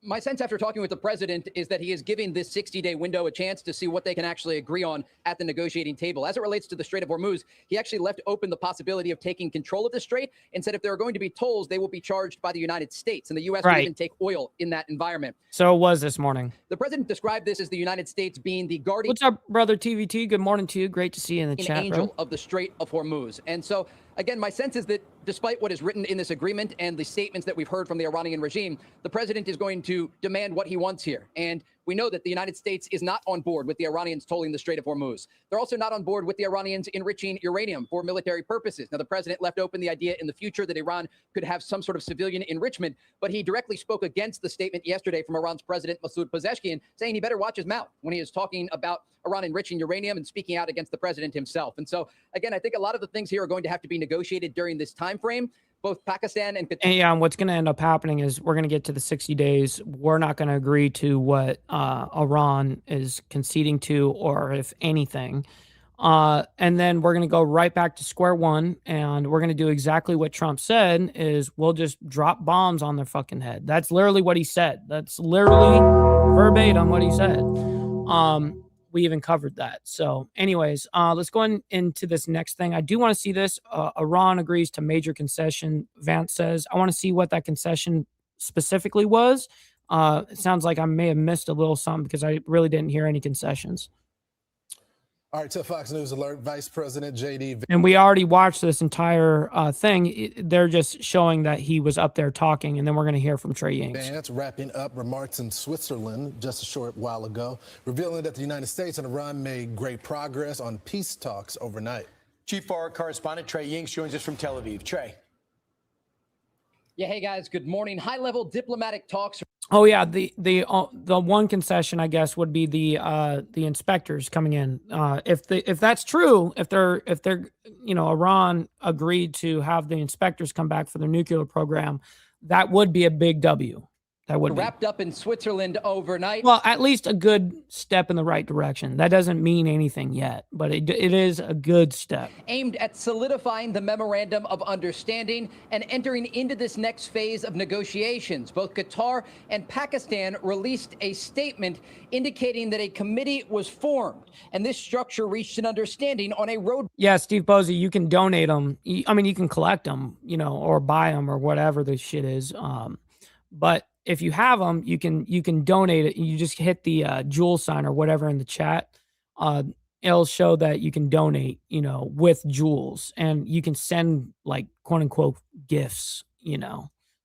My sense after talking with the president is that he is giving this 60-day window a chance to see what they can actually agree on at the negotiating table. As it relates to the Strait of Hormuz, he actually left open the possibility of taking control of the strait and said if there are going to be tolls, they will be charged by the United States, and the U.S. Right. would even take oil in that environment. So it was this morning. The president described this as the United States being the guardian. What's up, brother TVT? Good morning to you. Great to see you in the An chat, angel bro. of the Strait of Hormuz. And so, again, my sense is that despite what is written in this agreement and the statements that we've heard from the Iranian regime, the president is going to demand what he wants here. And we know that the United States is not on board with the Iranians tolling the Strait of Hormuz. They're also not on board with the Iranians enriching uranium for military purposes. Now, the president left open the idea in the future that Iran could have some sort of civilian enrichment, but he directly spoke against the statement yesterday from Iran's president, Masoud Pezeshkian, saying he better watch his mouth when he is talking about Iran enriching uranium and speaking out against the president himself. And so, again, I think a lot of the things here are going to have to be negotiated during this time frame. Both Pakistan and Qatar. And yeah, what's going to end up happening is we're going to get to the 60 days. We're not going to agree to what Iran is conceding to, or if anything. And then we're going to go right back to square one, and we're going to do exactly what Trump said, is we'll just drop bombs on their fucking head. That's literally what he said. That's literally verbatim what he said. We even covered that. So anyways, let's go into this next thing. I do want to see this. Iran agrees to major concession, Vance says. I want to see what that concession specifically was. It sounds like I may have missed a little something because I really didn't hear any concessions. All right, to Fox News Alert, Vice President J.D. And we already watched this entire thing. They're just showing that he was up there talking, and then we're going to hear from Trey Yingst. Vance wrapping up remarks in Switzerland just a short while ago, revealing that the United States and Iran made great progress on peace talks overnight. Chief Foreign Correspondent Trey Yingst joins us from Tel Aviv. Trey. Yeah, hey guys, good morning. High-level diplomatic talks. Oh yeah, the one concession I guess would be the inspectors coming in. If that's true, if they're Iran agreed to have the inspectors come back for their nuclear program, that would be a big W. That would be. Wrapped up in Switzerland overnight. Well, at least a good step in the right direction. That doesn't mean anything yet, but it is a good step. Aimed at solidifying the memorandum of understanding and entering into this next phase of negotiations. Both Qatar and Pakistan released a statement indicating that a committee was formed, and this structure reached an understanding on a road. Yeah, Steve Posey, you can donate them. I mean, you can collect them, or buy them or whatever the shit is. But if you have them, you can donate it. You just hit the jewel sign or whatever in the chat. It'll show that you can donate, with jewels, and you can send like quote unquote gifts,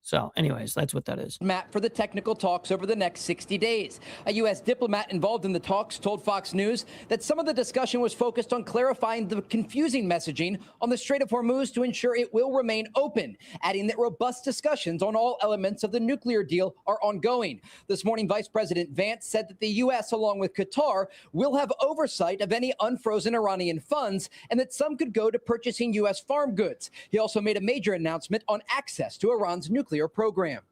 So anyways, that's what that is. Map for the technical talks over the next 60 days. A U.S. diplomat involved in the talks told Fox News that some of the discussion was focused on clarifying the confusing messaging on the Strait of Hormuz to ensure it will remain open, adding that robust discussions on all elements of the nuclear deal are ongoing. This morning, Vice President Vance said that the U.S., along with Qatar, will have oversight of any unfrozen Iranian funds and that some could go to purchasing U.S. farm goods. He also made a major announcement on access to Iran's nuclear program.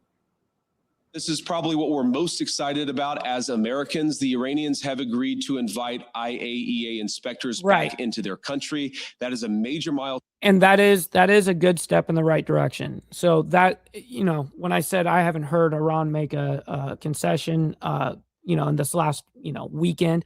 This is probably what we're most excited about as Americans. The Iranians have agreed to invite IAEA inspectors back into their country. That is a major milestone. And that is a good step in the right direction. So that, when I said I haven't heard Iran make a concession, in this last, weekend,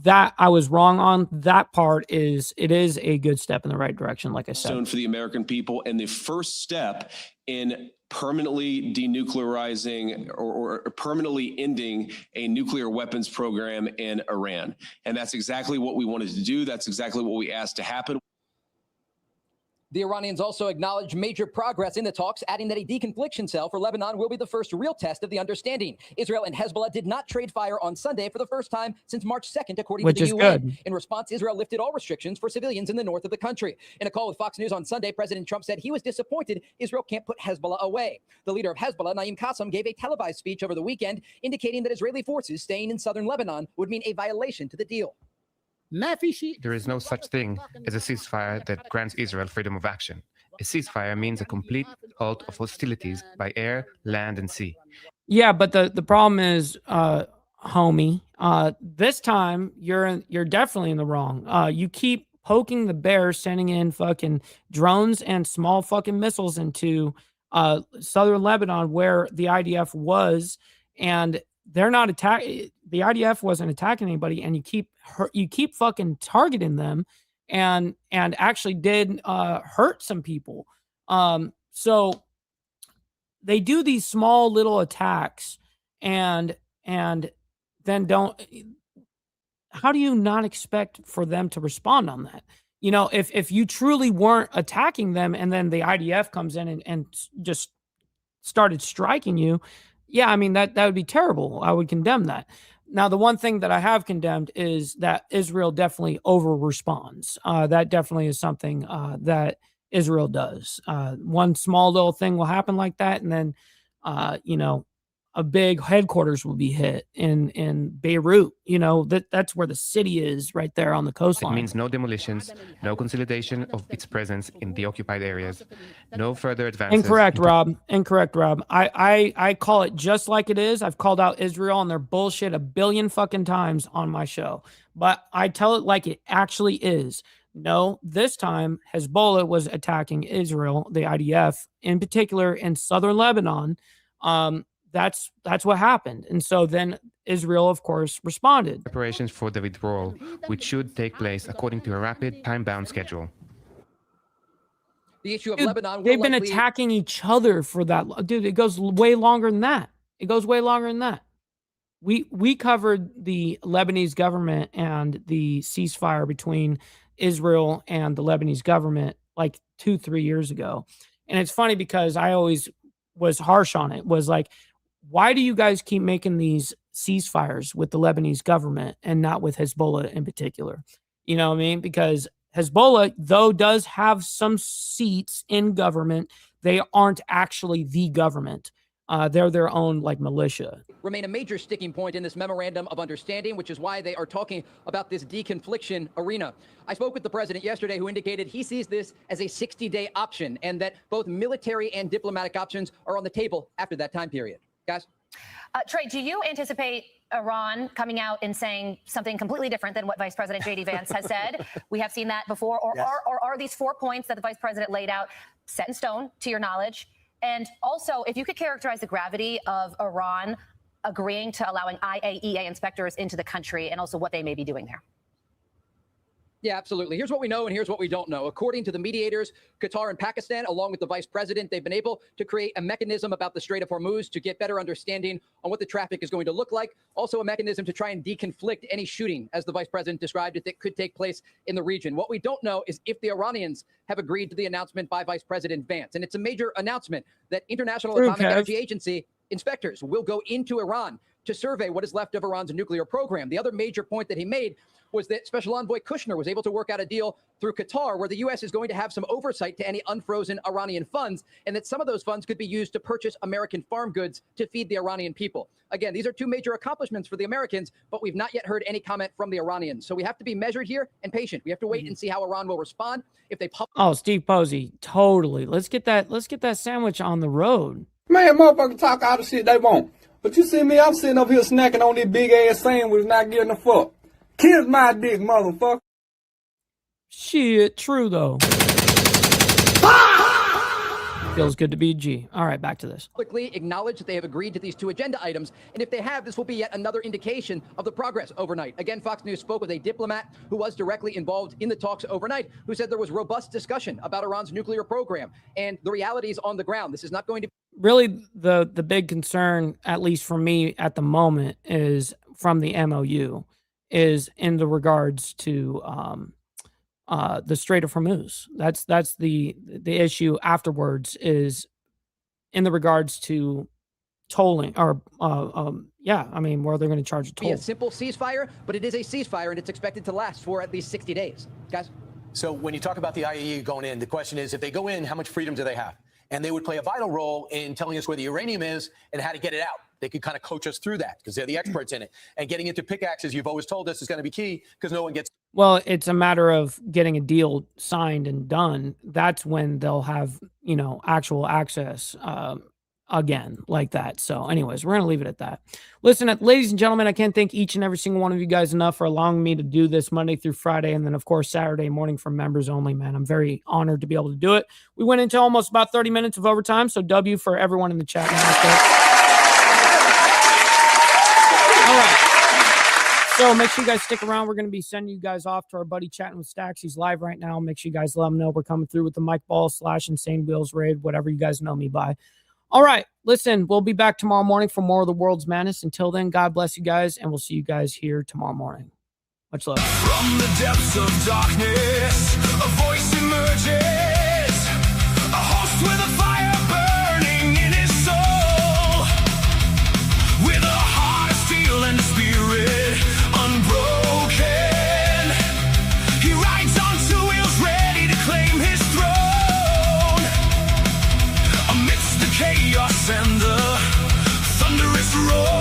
that I was wrong on. That part is a good step in the right direction, like I said. For the American people, and the first step in permanently denuclearizing or permanently ending a nuclear weapons program in Iran. And that's exactly what we wanted to do. That's exactly what we asked to happen. The Iranians also acknowledged major progress in the talks, adding that a deconfliction cell for Lebanon will be the first real test of the understanding. Israel and Hezbollah did not trade fire on Sunday for the first time since March 2nd, according to the UN. Good. In response, Israel lifted all restrictions for civilians in the north of the country. In a call with Fox News on Sunday, President Trump said he was disappointed Israel can't put Hezbollah away. The leader of Hezbollah, Naim Qassem, gave a televised speech over the weekend, indicating that Israeli forces staying in southern Lebanon would mean a violation to the deal. There is no such thing as a ceasefire that grants Israel freedom of action. A ceasefire means a complete halt of hostilities by air, land, and sea. Yeah, but the problem is, homie, this time you're definitely in the wrong. You keep poking the bear, sending in fucking drones and small fucking missiles into southern Lebanon where the IDF was, and they're not attacking. The IDF wasn't attacking anybody, and you keep fucking targeting them, and actually did hurt some people. So they do these small little attacks, and then don't. How do you not expect for them to respond on that? If you truly weren't attacking them, and then the IDF comes in and just started striking you. Yeah, I mean, that would be terrible. I would condemn that. Now, the one thing that I have condemned is that Israel definitely over-responds. That definitely is something that Israel does. One small little thing will happen like that, and then, a big headquarters will be hit in Beirut. That's where the city is, right there on the coastline. It means no demolitions, no consolidation of its presence in the occupied areas, no further advances. Incorrect, Rob. I call it just like it is. I've called out Israel and their bullshit a billion fucking times on my show, but I tell it like it actually is. No, this time Hezbollah was attacking Israel, the IDF, in particular in southern Lebanon. That's what happened. And so then Israel, of course, responded. Preparations for the withdrawal, which should take place according to a rapid, time-bound schedule. The issue of Lebanon. They've been attacking each other for that. Dude, it goes way longer than that. We covered the Lebanese government and the ceasefire between Israel and the Lebanese government like 2-3 years ago. And it's funny because I always was harsh on it, was like, why do you guys keep making these ceasefires with the Lebanese government and not with Hezbollah in particular? You know what I mean? Because Hezbollah, though, does have some seats in government, they aren't actually the government. They're their own militia. Remain a major sticking point in this memorandum of understanding, which is why they are talking about this deconfliction arena. I spoke with the president yesterday, who indicated he sees this as a 60-day option and that both military and diplomatic options are on the table after that time period. Guys? Trey, do you anticipate Iran coming out and saying something completely different than what Vice President J.D. Vance has said? We have seen that before. Or, Yes. or are these 4 points that the Vice President laid out set in stone, to your knowledge? And also, if you could characterize the gravity of Iran agreeing to allowing IAEA inspectors into the country and also what they may be doing there. Yeah, absolutely. Here's what we know and here's what we don't know. According to the mediators, Qatar and Pakistan, along with the vice president, they've been able to create a mechanism about the Strait of Hormuz to get better understanding on what the traffic is going to look like. Also a mechanism to try and deconflict any shooting, as the vice president described it, that could take place in the region. What we don't know is if the Iranians have agreed to the announcement by Vice President Vance. And it's a major announcement that International Atomic Energy Agency inspectors will go into Iran to survey what is left of Iran's nuclear program. The other major point that he made was that Special Envoy Kushner was able to work out a deal through Qatar where the U.S. is going to have some oversight to any unfrozen Iranian funds, and that some of those funds could be used to purchase American farm goods to feed the Iranian people. Again, these are two major accomplishments for the Americans, but we've not yet heard any comment from the Iranians. So we have to be measured here and patient. We have to wait and see how Iran will respond. If they Oh, Steve Posey, totally. Let's get that sandwich on the road. Man, motherfucker talk all the shit they want. But you see me, I'm sitting up here snacking on this big ass sandwich, not getting a fuck. Kiss my dick, motherfucker. Shit, true though. Feels good to be G. All right, back to this. Publicly acknowledge that they have agreed to these two agenda items, and if they have, this will be yet another indication of the progress overnight. Again, Fox News spoke with a diplomat who was directly involved in the talks overnight, who said there was robust discussion about Iran's nuclear program and the realities on the ground. This is not going to Really, the big concern, at least for me at the moment, is from the MOU, is in the regards to the Strait of Hormuz. That's the issue afterwards, is in the regards to tolling or yeah, I mean, where they're going to charge a toll. be a simple ceasefire, but it is a ceasefire and it's expected to last for at least 60 days. Guys? So when you talk about the IAEA going in, the question is, if they go in, how much freedom do they have? And they would play a vital role in telling us where the uranium is and how to get it out. They could kind of coach us through that because they're the experts in it. And getting into pickaxes, you've always told us, is going to be key because no one gets. Well, it's a matter of getting a deal signed and done. That's when they'll have, actual access again like that. So anyways, we're going to leave it at that. Listen, ladies and gentlemen, I can't thank each and every single one of you guys enough for allowing me to do this Monday through Friday. And then, of course, Saturday morning for members only, man. I'm very honored to be able to do it. We went into almost about 30 minutes of overtime. So W for everyone in the chat. All right. So make sure you guys stick around. We're going to be sending you guys off to our buddy Chatting with Stacks. He's live right now. Make sure you guys let him know we're coming through with the Mike Ball / Insane Wheels raid, whatever you guys know me by. All right. Listen, we'll be back tomorrow morning for more of the World's Madness. Until then, God bless you guys, and we'll see you guys here tomorrow morning. Much love. From the depths of darkness, a voice emerges, a host with a fire burning in his soul, with a heart of steel and a spirit unbroken. He rides on two wheels, ready to claim his throne. Amidst the chaos and the thunderous roar,